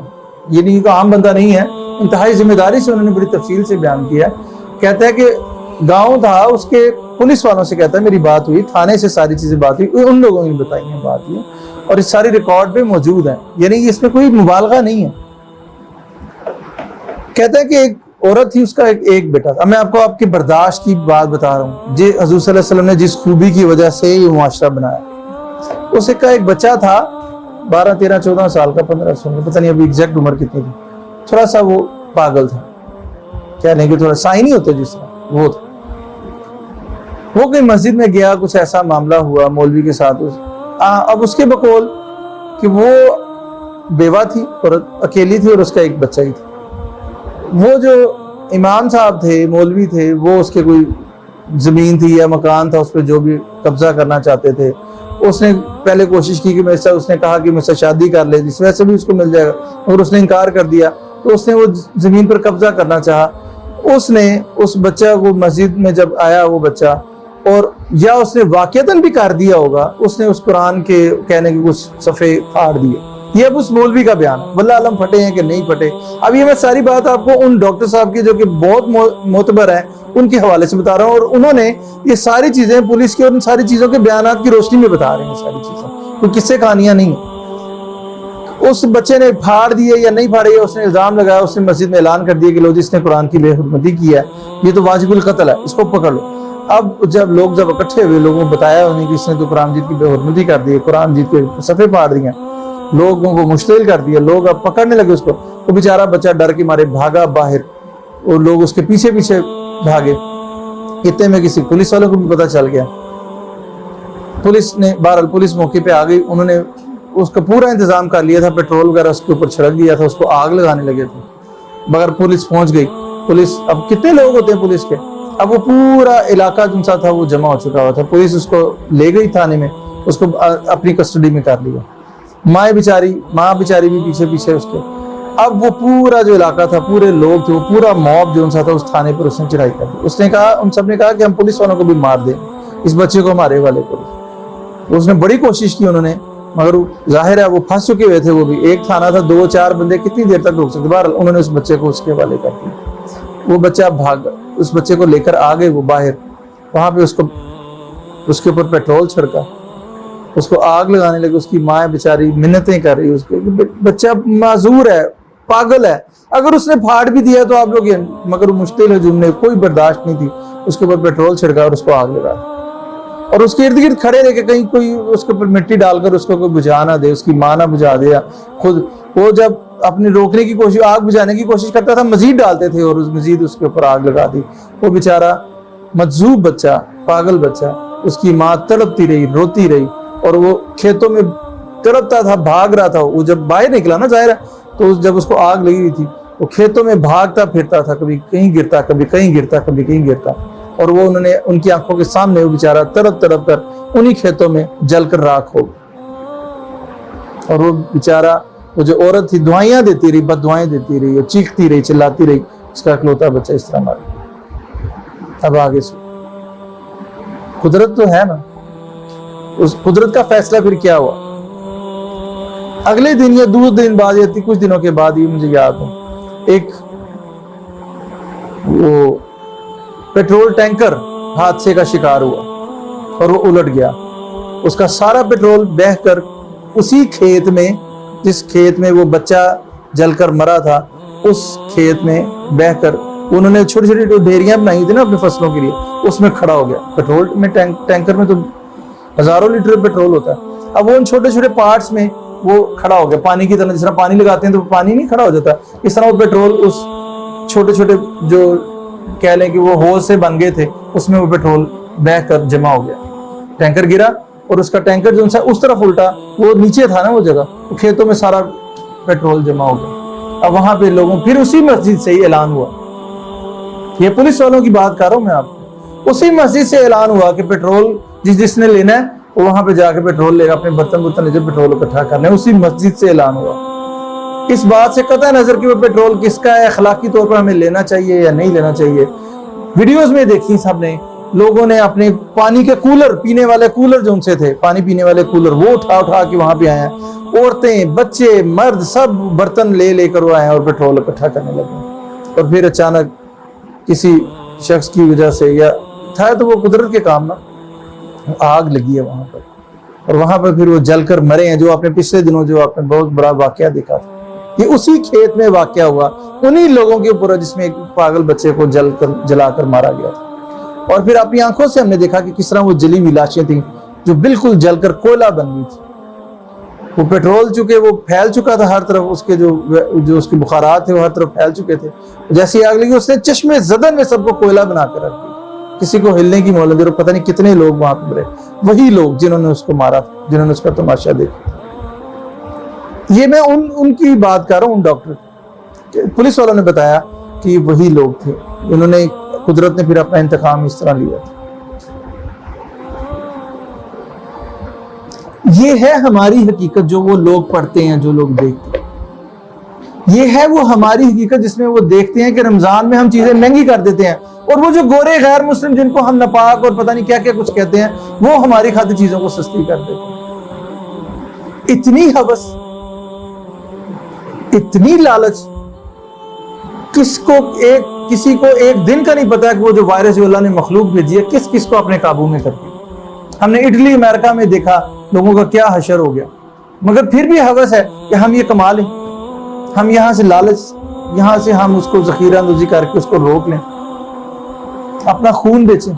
یہ نہیں کہ عام بندہ نہیں ہے, انتہائی ذمہ داری سے انہوں نے بڑی تفصیل سے بیان کیا. کہتا ہے کہ گاؤں تھا, اس کے پولیس والوں سے کہتا ہے میری بات ہوئی, تھانے سے ساری چیزیں بات ہوئی, ان لوگوں نے بتائی ہیں بات یہ, اور اس ساری ریکارڈ پہ موجود ہیں, یعنی اس میں کوئی مبالغہ نہیں ہے. کہتا ہے کہ ایک عورت تھی, اس کا ایک بیٹا تھا. میں آپ کو آپ کی برداشت کی بات بتا رہا ہوں, جی حضور صلی اللہ علیہ وسلم نے جس خوبی کی وجہ سے یہ معاشرہ بنایا. اس کا ایک بچہ تھا 12 13 14 سال کا, 15 سال کا, پتہ نہیں ابھی ایگزیکٹ عمر کتنی تھی. تھوڑا سا وہ پاگل تھا, کیا نہیں کہ تھوڑا سائی نہیں ہوتا جس طرح وہ تھا. وہ کوئی مسجد میں گیا, کچھ ایسا معاملہ ہوا مولوی کے ساتھ. اب اس کے بقول کہ وہ بیوہ تھی اور اکیلی تھی, اور اس کا ایک بچہ ہی تھا. وہ جو امام صاحب تھے, مولوی تھے, وہ اس کے کوئی زمین تھی یا مکان تھا, اس پہ جو بھی قبضہ کرنا چاہتے تھے. اس نے پہلے کوشش کی کہ اس نے کہا کہ مجھ سے شادی کر لے, جس وجہ سے بھی اس کو مل جائے گا, اور اس نے انکار کر دیا. تو اس نے وہ زمین پر قبضہ کرنا چاہا. اس نے اس بچہ کو مسجد میں جب آیا وہ بچہ, اور یا اس نے واقعتاً بھی کر دیا ہوگا, اس نے اس قرآن کے کہنے کے کچھ صفحے پھاڑ دیے. یہ اب اس مولوی کا بیان ہے, واللہ علم پھٹے ہیں کہ نہیں پھٹے. اب یہ میں ساری بات آپ کو ان ڈاکٹر صاحب کی جو کہ بہت معتبر ہیں ان کے حوالے سے بتا رہا ہوں, اور انہوں نے یہ ساری چیزیں پولیس کی اور ان ساری چیزوں کے بیانات کی روشنی میں بتا رہے ہیں. ساری چیزیں کوئی قصے کہانیاں نہیں. اس بچے نے پھاڑ دیے یا نہیں پھاڑے, اس نے الزام لگایا, اس نے مسجد میں اعلان کر دیا کہ لو جس نے قرآن کی بے حرمتی کی ہے یہ تو واجب القتل ہے, اس کو پکڑ لو. اب جب اکٹھے ہوئے, لوگوں کو بتایا انہیں کہ اس نے تو قرآن مجید کی بے حرمتی کر دی, قرآن مجید کے صفحے پھاڑ دیے, لوگوں کو مشتعل کر دیا. لوگ اب پکڑنے لگے اس کو. وہ بیچارہ بچہ ڈر کے مارے بھاگا باہر, اور لوگ اس کے پیچھے پیچھے بھاگے. اتنے میں کسی پولیس والوں کو بھی پتہ چل گیا. پولیس موقع پہ آ گئی. انہوں نے اس کا پورا انتظام کر لیا تھا, پیٹرول وغیرہ اس کے اوپر چھڑک دیا تھا, اس کو آگ لگانے لگے تھے, مگر پولیس پہنچ گئی. پولیس, اب کتنے لوگ ہوتے ہیں پولیس کے, اب وہ پورا علاقہ جن سا تھا وہ جمع ہو چکا ہوا تھا. پولیس اس کو لے گئی تھانے میں, اس کو اپنی کسٹڈی میں کر لیا. ماں بیچاری بھی پیچھے پیچھے اس کے. اب وہ پورا جو علاقہ تھا, پورے لوگ تھے, وہ پورا موب جو سا تھا اس تھانے پر اس نے چڑھائی کر دی. اس نے کہا, ان سب نے کہا کہ ہم پولیس والوں کو بھی مار دیں, اس بچے کو ہمارے حوالے کرو. اس نے بڑی کوشش کی انہوں نے, مگر ظاہر ہے وہ پھنس چکے ہوئے تھے. وہ بھی ایک تھانہ تھا, 2-4 بندے کتنی دیر تک روک سکتے. بہرحال انہوں نے اس بچے کو اس کے حوالے کر دیا. وہ بچہ بھاگ, اس بچے کو لے کر آ گئے وہ باہر. وہاں پہ اس کے اوپر پیٹرول چھڑکا, اس کو آگ لگانے لگے. اس کی ماں بیچاری منتیں کر رہی اس کے, بچہ معذور ہے, پاگل ہے. اگر اس نے پھاڑ بھی دیا تو آپ لوگ, مگر مشکل ہجوم نے کوئی برداشت نہیں تھی, اس کے اوپر پیٹرول چھڑکا اور اس کو آگ لگا, اور اس کے ارد گرد کھڑے رہے کہ کہیں کوئی اس کے اوپر مٹی ڈال کر اس کو کوئی بجھا نہ دے, اس کی ماں نہ بجھا دے. خود وہ جب اپنی روکنے کی کوشش, آگ بجھانے کی کوشش کرتا تھا, مزید ڈالتے تھے اور مزید اس کے اوپر آگ لگا دی. وہ بیچارہ مجذوب بچہ, پاگل بچہ, اس کی ماں تڑپتی رہی, روتی رہی, اور وہ کھیتوں میں تڑپتا تھا, بھاگ رہا تھا. وہ جب باہر نکلا نا ظاہر ہے, تو جب اس کو آگ لگی ہوئی تھی وہ کھیتوں میں بھاگتا پھرتا تھا, کبھی کہیں گرتا, کبھی کہیں گرتا, کبھی کہیں گرتا. اور وہ انہوں نے ان کی آنکھوں کے سامنے وہ بیچارہ تڑپ تڑپ کر انہی کھیتوں میں جل کر راکھ ہو. اور وہ بیچارہ, وہ جو عورت تھی, دعائیاں دیتی رہی, بد دعائیں دیتی رہی, اور چیختی رہی, چلاتی رہی. اس کا اکلوتا بچہ اس طرح مارا. اب آگے سے قدرت تو ہے نا, اس قدرت کا فیصلہ پھر کیا ہوا. اگلے دن یا 2 دن بعد یا کچھ دنوں کے بعد, یہ مجھے یاد ہے, ایک وہ پیٹرول ٹینکر حادثے کا شکار ہوا, اور وہ الٹ گیا. اس کا سارا پیٹرول بہہ کر اسی کھیت میں، جس کھیت میں وہ بچہ جل کر مرا تھا، اس کھیت میں بہہ کر انہوں نے چھوٹی چھوٹی ڈھیریاں بنائی تھی نا اپنی فصلوں کے لیے، اس میں کھڑا ہو گیا. پیٹرول میں ٹینکر میں تو ہزاروں لیٹر پیٹرول ہوتا ہے. اب وہ ان چھوٹے چھوٹے پارٹس میں وہ کھڑا ہو گیا پانی کی طرح. جس طرح پانی لگاتے ہیں تو پانی نہیں کھڑا ہو جاتا، اس طرح وہ پیٹرول اس چھوٹے چھوٹے جو کہہ لیں کہ وہ ہوز سے بن گئے تھے، اس میں وہ پیٹرول بہہ کر جمع ہو گیا. ٹینکر گرا اور اس کا ٹینکر جو اس طرف الٹا، وہ نیچے تھا نا وہ جگہ، تو کھیتوں میں سارا پیٹرول جمع ہو گیا. اب وہاں پہ لوگوں پھر اسی مسجد سے ہی اعلان ہوا، یہ پولیس والوں کی بات کر رہا ہوں میں آپ کو، اسی مسجد سے اعلان ہوا کہ پیٹرول جس نے لینا ہے وہ وہاں پہ جا کے پیٹرول لے گا، اپنے برتن لے کے پیٹرول اکٹھا کرنا ہے. اسی مسجد سے اعلان ہوا. اس بات سے قطع نظر کہ وہ پیٹرول کس کا ہے، اخلاقی طور پر ہمیں لینا چاہیے یا نہیں لینا چاہیے. ویڈیوز میں دیکھی سب نے، لوگوں نے اپنے پانی کے کولر، پینے والے کولر جو ان سے تھے، پانی پینے والے کولر، وہ اٹھا کے وہاں پہ آئے ہیں. عورتیں، بچے، مرد سب برتن لے کر وہ آئے ہیں اور پیٹرول اکٹھا کرنے لگے. اور پھر اچانک کسی شخص کی وجہ سے، یا تھا تو وہ قدرت کے کام نا، آگ لگی ہے وہاں پر، اور وہاں پر پھر وہ جل کر مرے ہیں. جو آپ نے پچھلے دنوں جو آپ نے بہت بڑا واقعہ دیکھا تھا، یہ اسی کھیت میں واقعہ ہوا، انہی لوگوں کے اوپر جس میں ایک پاگل بچے کو جلا کر مارا گیا تھا. اور پھر اپنی آنکھوں سے ہم نے دیکھا کہ کس طرح وہ جلی ہوئی لاشیں تھیں جو بالکل جل کر کوئلہ بن گئی تھی. وہ پیٹرول چونکہ وہ پھیل چکا تھا ہر طرف، اس کے جو اس کے بخارات تھے وہ ہر طرف پھیل چکے تھے. جیسی آگ لگی، اس نے چشمے زدن میں سب کو کوئلہ بنا کر رکھ دیا. کسی کو ہلنے کی مہلت نہیں، اور پتہ نہیں کتنے لوگ وہاں پہ مرے، وہی لوگ جنہوں نے اس کو مارا تھا، جنہوں نے اس کا تماشا دیکھا. یہ میں ان کی بات کر رہا ہوں. ڈاکٹر پولیس والوں نے بتایا کہ وہی لوگ تھے، انہوں نے، قدرت نے پھر اپنا انتقام اس طرح لیا تھا. یہ ہے ہماری حقیقت جو وہ لوگ پڑھتے ہیں، جو لوگ دیکھتے ہیں. یہ ہے وہ ہماری حقیقت جس میں وہ دیکھتے ہیں کہ رمضان میں ہم چیزیں مہنگی کر دیتے ہیں، اور وہ جو گورے غیر مسلم جن کو ہم ناپاک اور پتہ نہیں کیا کیا کچھ کہتے ہیں، وہ ہماری خاطر چیزوں کو سستی کر دیتے ہیں. اتنی ہوس، اتنی لالچ، کسی کو ایک دن کا نہیں پتا کہ وہ جو وائرس جو اللہ نے مخلوق بھیجی ہے کس کو اپنے قابو میں کرتی. ہم نے اٹلی، امریکہ میں دیکھا لوگوں کا کیا حشر ہو گیا، مگر پھر بھی ہوس ہے کہ ہم یہ کما لیں، ہم یہاں سے لالچ، یہاں سے ہم اس کو ذخیرہ اندوزی کر کے اس کو روک لیں، اپنا خون بیچیں.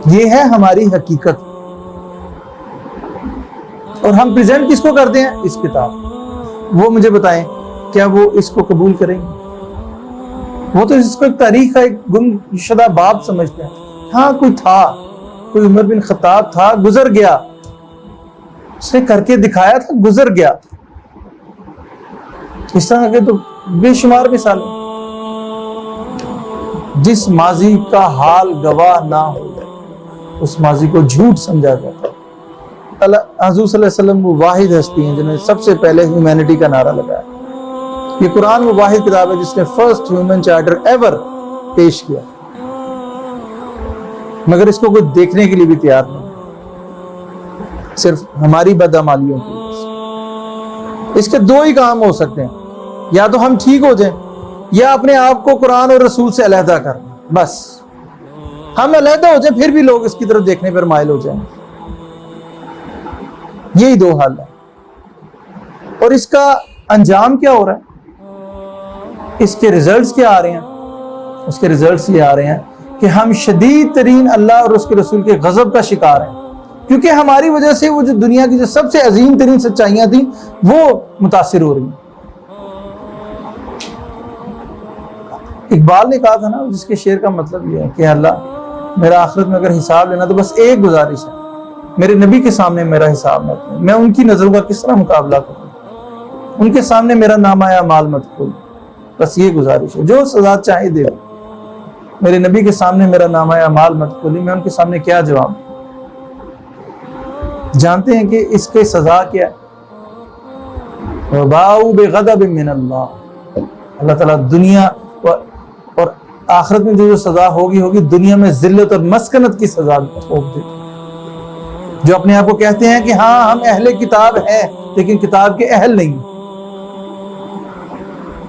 یہ ہے ہماری حقیقت. اور ہم پریزنٹ کس کو کرتے ہیں؟ اس کتاب. وہ مجھے بتائیں کیا وہ اس کو قبول کریں گے؟ وہ تو اس کو ایک تاریخ کا ایک گم شدہ باب سمجھتے ہیں. ہاں کوئی تھا، کوئی عمر بن خطاب تھا، گزر گیا، اس نے کر کے دکھایا تھا، گزر گیا. اس طرح کے تو بے شمار مثال. جس ماضی کا حال گواہ نہ ہو اس ماضی کو جھوٹ سمجھا جاتا. حضور صلی اللہ علیہ وسلم وہ واحد ہستی ہیں جنہوں نے سب سے پہلے ہیومینٹی کا نعرہ لگایا. یہ قرآن وہ واحد کتاب ہے جس نے فرسٹ ہیومن چارٹر ایور پیش کیا، مگر اس کو کوئی دیکھنے کے لیے بھی تیار نہیں، صرف ہماری بدعمالیوں کی وجہ سے. اس کے دو ہی کام ہو سکتے ہیں، یا تو ہم ٹھیک ہو جائیں یا اپنے آپ کو قرآن اور رسول سے علیحدہ کر لیں. بس ہم علیحدہ ہو جائیں، پھر بھی لوگ اس کی طرف دیکھنے پر مائل ہو جائیں. یہی دو حال ہے. اور اس کا انجام کیا ہو رہا ہے؟ اس کے ریزلٹس کیا آ رہے ہیں؟ اس کے ریزلٹس یہ آ رہے ہیں کہ ہم شدید ترین اللہ اور اس کے رسول کے غضب کا شکار ہیں، کیونکہ ہماری وجہ سے وہ جو دنیا کی جو سب سے عظیم ترین سچائیاں تھیں وہ متاثر ہو رہی ہیں. اقبال نے کہا تھا نا، جس کے شعر کا مطلب یہ ہے کہ اللہ میرا آخرت میں اگر حساب لینا تو بس ایک گزارش ہے، میرے نبی کے سامنے میرا حساب مت لیں. میں ان کی نظروں کا کس طرح مقابلہ کروں؟ ان کے سامنے میرا نامہ اعمال مت کھول. بس یہ گزارش ہے، جو سزا چاہے دے. میرے نبی کے سامنے میرا نامہ اعمال مت کھولی، میں ان کے سامنے کیا جواب؟ جانتے ہیں کہ اس کے سزا کیا ہے؟ وَبَاءُوا بِغَضَبٍ مِّنَ اللَّهِ. اللہ تعالیٰ دنیا اور آخرت میں جو سزا ہوگی دنیا میں ذلت اور مسکنت کی سزا ٹھوک دے. جو اپنے آپ کو کہتے ہیں کہ ہاں ہم اہل کتاب ہیں لیکن کتاب کے اہل نہیں،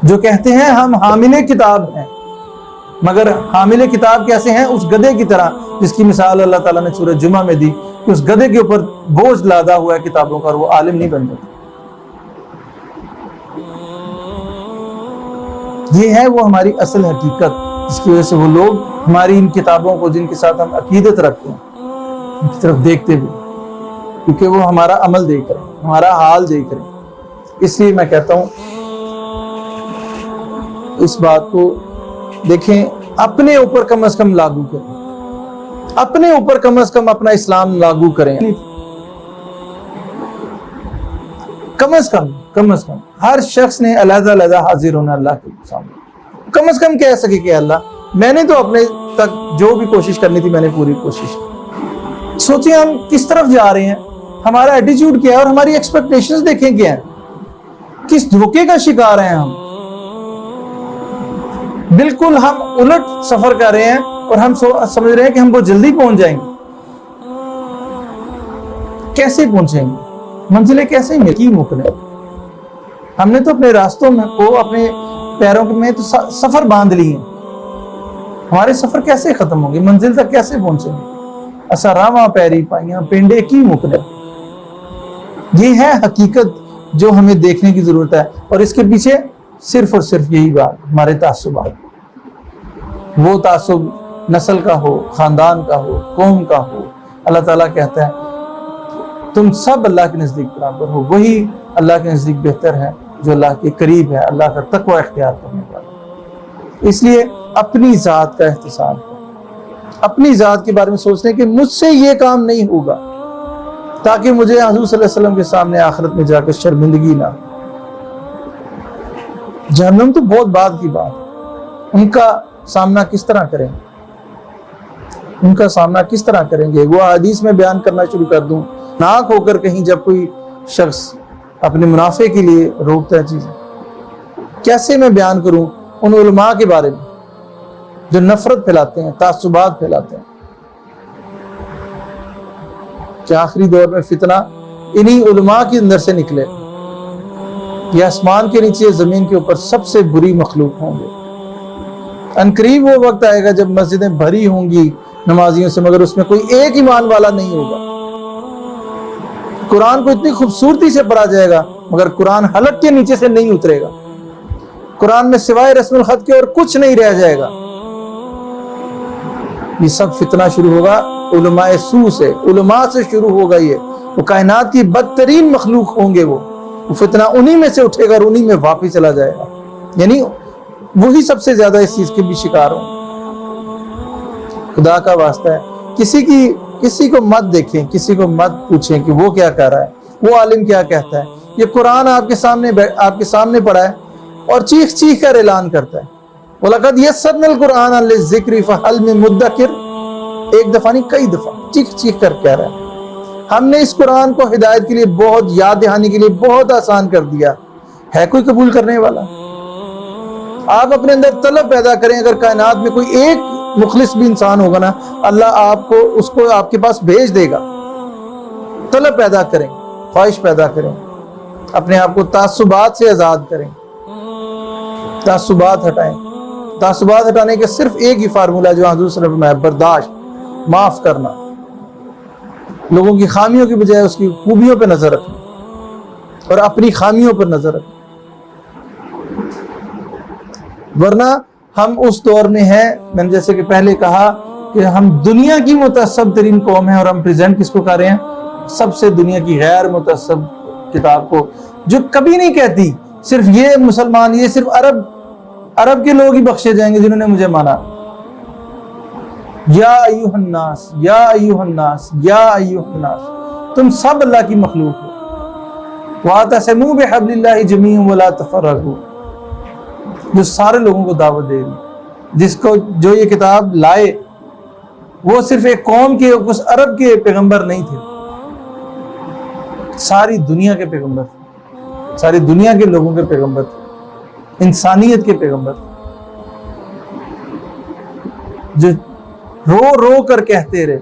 جو کہتے ہیں ہم حامل کتاب ہیں مگر حامل کتاب کیسے ہیں؟ اس گدھے کی طرح جس کی مثال اللہ تعالیٰ نے سورہ جمعہ میں دی کہ اس گدھے کے اوپر بوجھ لادا ہوا ہے کتابوں کا اور وہ عالم نہیں بن جاتا۔ یہ ہے وہ ہماری اصل حقیقت، جس کی وجہ سے وہ لوگ ہماری ان کتابوں کو جن کے ساتھ ہم عقیدت رکھتے ہیں ان کی طرف دیکھتے بھی، کیونکہ وہ ہمارا عمل دیکھ رہے ہیں، ہمارا حال دیکھ رہے ہیں۔ اس لیے میں کہتا ہوں اس بات کو دیکھیں، اپنے اوپر کم از کم لاگو کریں، اپنے اوپر کم از کم اپنا اسلام لاگو کریں، کم از کم ہر شخص نے علیحدہ علیحدہ حاضر ہونا اللہ کے سامنے، کم از کم کہہ سکے کہ اللہ میں نے تو اپنے تک جو بھی کوشش کرنی تھی میں نے پوری کوشش کی۔ سوچیں ہم کس طرف جا رہے ہیں، ہمارا ایٹیچیوڈ کیا ہے اور ہماری ایکسپیکٹیشنز دیکھیں کیا ہے، کس دھوکے کا شکار ہیں ہم۔ بالکل ہم الٹ سفر کر رہے ہیں اور ہم سمجھ رہے ہیں کہ ہم بہت جلدی پہنچ جائیں گے۔ کیسے پہنچیں گے؟ منزلیں کیسے کی مکنے؟ ہم نے تو اپنے راستوں میں کو اپنے پیروں میں تو سفر باندھ لی ہیں، ہمارے سفر کیسے ختم ہوں گے؟ منزل تک کیسے پہنچیں گے؟ ایسا راواں پیری پائیاں پینڈے کی مکنے۔ یہ ہے حقیقت جو ہمیں دیکھنے کی ضرورت ہے، اور اس کے پیچھے صرف اور صرف یہی بات، ہمارے تعصبات، وہ تعصب نسل کا ہو، خاندان کا ہو، قوم کا ہو۔ اللہ تعالیٰ کہتا ہے تم سب اللہ کے نزدیک برابر ہو، وہی اللہ کے نزدیک بہتر ہے جو اللہ کے قریب ہے، اللہ کا تقوی اختیار کرنے والا۔ اس لیے اپنی ذات کا احتساب ہے، اپنی ذات کے بارے میں سوچتے ہیں کہ مجھ سے یہ کام نہیں ہوگا، تاکہ مجھے حضور صلی اللہ علیہ وسلم کے سامنے آخرت میں جا کر شرمندگی نہ۔ جہنم تو بہت بعد کی بات ہے، ان کا سامنا کس طرح کریں، ان کا سامنا کس طرح کریں گے؟ وہ حدیث میں بیان کرنا شروع کر دوں، ناک ہو کر کہیں جب کوئی شخص اپنے منافع کے لیے روکتا ہے چیزیں، کیسے میں بیان کروں ان علماء کے بارے میں جو نفرت پھیلاتے ہیں، تعصبات پھیلاتے ہیں؟ کہ آخری دور میں فتنہ انہی علماء کے اندر سے نکلے، یہ آسمان کے نیچے زمین کے اوپر سب سے بری مخلوق ہوں گے۔ عنقریب وہ وقت آئے گا جب مسجدیں بھری ہوں گی نمازیوں سے، مگر اس میں کوئی ایک ایمان والا نہیں ہوگا۔ قرآن کو اتنی خوبصورتی سے پڑھا جائے گا مگر قرآن حلق کے نیچے سے نہیں اترے گا، قرآن میں سوائے رسم الخط کے اور کچھ نہیں رہ جائے گا۔ یہ سب فتنہ شروع ہوگا علماء سو سے، علماء سے شروع ہوگا۔ یہ وہ کائنات کی بدترین مخلوق ہوں گے، وہ فتنہ انہی میں سے اٹھے گا اور انہی میں واپس چلا جائے گا، یعنی وہی سب سے زیادہ اس چیز کے بھی شکار ہوں۔ خدا کا واسطہ ہے کسی کو مت دیکھیں، کسی کو مت پوچھیں کہ وہ کیا کہہ رہا ہے، وہ عالم کیا کہتا ہے۔ یہ قرآن آپ کے سامنے پڑھا ہے اور چیخ چیخ کر اعلان کرتا ہے وَلَقَدْ يَسَّرْنَا الْقُرْآنَ لِلذِّكْرِ فَهَلْ مِن مُدَّكِرٍ، ایک دفعہ نہیں کئی دفعہ چیخ چیخ کر کہہ رہا ہے۔ ہم نے اس قرآن کو ہدایت کے لیے بہت، یاد دہانی کے لیے بہت آسان کر دیا، ہے کوئی قبول کرنے والا؟ آپ اپنے اندر طلب پیدا کریں، اگر کائنات میں کوئی ایک مخلص بھی انسان ہوگا نا، اللہ اس کو آپ کے پاس بھیج دے گا۔ طلب پیدا کریں، خواہش پیدا کریں، اپنے آپ کو تعصبات سے آزاد کریں، تعصبات ہٹائیں۔ تعصبات ہٹانے کے صرف ایک ہی فارمولہ جو حضور صلی اللہ علیہ وسلم نے برداشت، معاف کرنا، لوگوں کی خامیوں کی بجائے اس کی خوبیوں پہ نظر رکھنا اور اپنی خامیوں پر نظر رکھنا۔ ورنہ ہم اس دور میں ہیں، میں نے جیسے کہ پہلے کہا کہ ہم دنیا کی متعصب ترین قوم ہیں، اور ہم پریزنٹ کس کو کر رہے ہیں؟ سب سے دنیا کی غیر متعصب کتاب کو، جو کبھی نہیں کہتی صرف یہ مسلمان، یہ صرف عرب کے لوگ ہی بخشے جائیں گے جنہوں نے مجھے مانا۔ یا ایھا الناس، یا ایھا الناس، یا ایھا الناس، تم سب اللہ کی مخلوق ہو۔ واعتصموا بحبل اللہ جميعا ولا تفرقوا، جو سارے لوگوں کو دعوت دے رہی، جو یہ کتاب لائے وہ صرف ایک قوم کے، کچھ عرب کے پیغمبر نہیں تھے، ساری دنیا کے پیغمبر تھے، ساری دنیا کے لوگوں کے پیغمبر تھے، انسانیت کے پیغمبر تھے، جو رو رو کر کہتے رہے،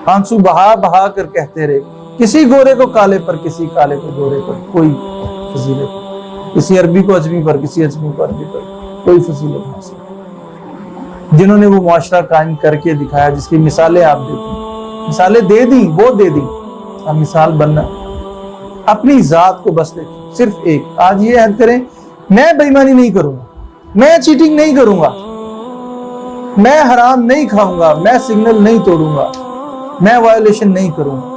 آنسو بہا بہا کر کہتے رہے، کسی گورے کو کالے پر، کسی کالے کو گورے پر کوئی فضیلت، کسی عربی کو عجمی پر، کسی عجمی کو عربی پر کوئی فضیلت حاصل۔ جنہوں نے وہ معاشرہ قائم کر کے دکھایا جس کی مثالیں آپ دیتے ہیں، مثالیں دے دیں، وہ دے دیں، اب مثال بننا اپنی ذات کو بس دیکھیں، صرف ایک آج یہ عہد کریں میں بے ایمانی نہیں کروں گا، میں چیٹنگ نہیں کروں گا، میں حرام نہیں کھاؤں گا، میں سگنل نہیں توڑوں گا، میں وائلیشن نہیں کروں گا،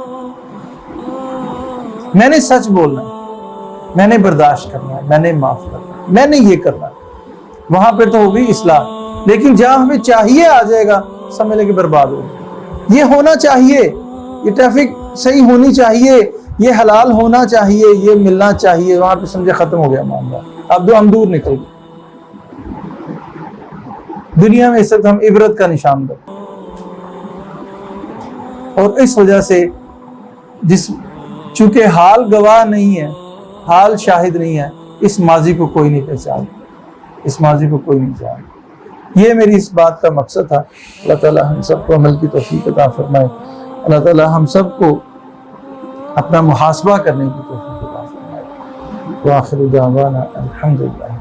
میں نے سچ بولنا ہے، میں نے برداشت کرنا ہے، میں نے معاف کرنا ہے، میں نے یہ کرنا ہے، وہاں پہ تو ہوگی اصلاح۔ لیکن جہاں ہمیں چاہیے آ جائے گا سمجھ لے کہ برباد ہوگا۔ یہ ہونا چاہیے، یہ ٹریفک صحیح ہونی چاہیے، یہ حلال ہونا چاہیے، یہ ملنا چاہیے، وہاں پہ سمجھے ختم ہو گیا معاملہ، اب ہم دور نکل گئے۔ دنیا میں اس وقت ہم عبرت کا نشان بن، اور اس وجہ سے چونکہ حال گواہ نہیں ہے، حال شاہد نہیں ہے، اس ماضی کو کوئی نہیں پہچان، اس ماضی کو کوئی نہیں جان۔ یہ میری اس بات کا مقصد تھا۔ اللہ تعالی ہم سب کو عمل کی توفیق عطا فرمائے، اللہ تعالی ہم سب کو اپنا محاسبہ کرنے کی توفیق عطا فرمائے۔ وآخر دعوانا الحمدللہ۔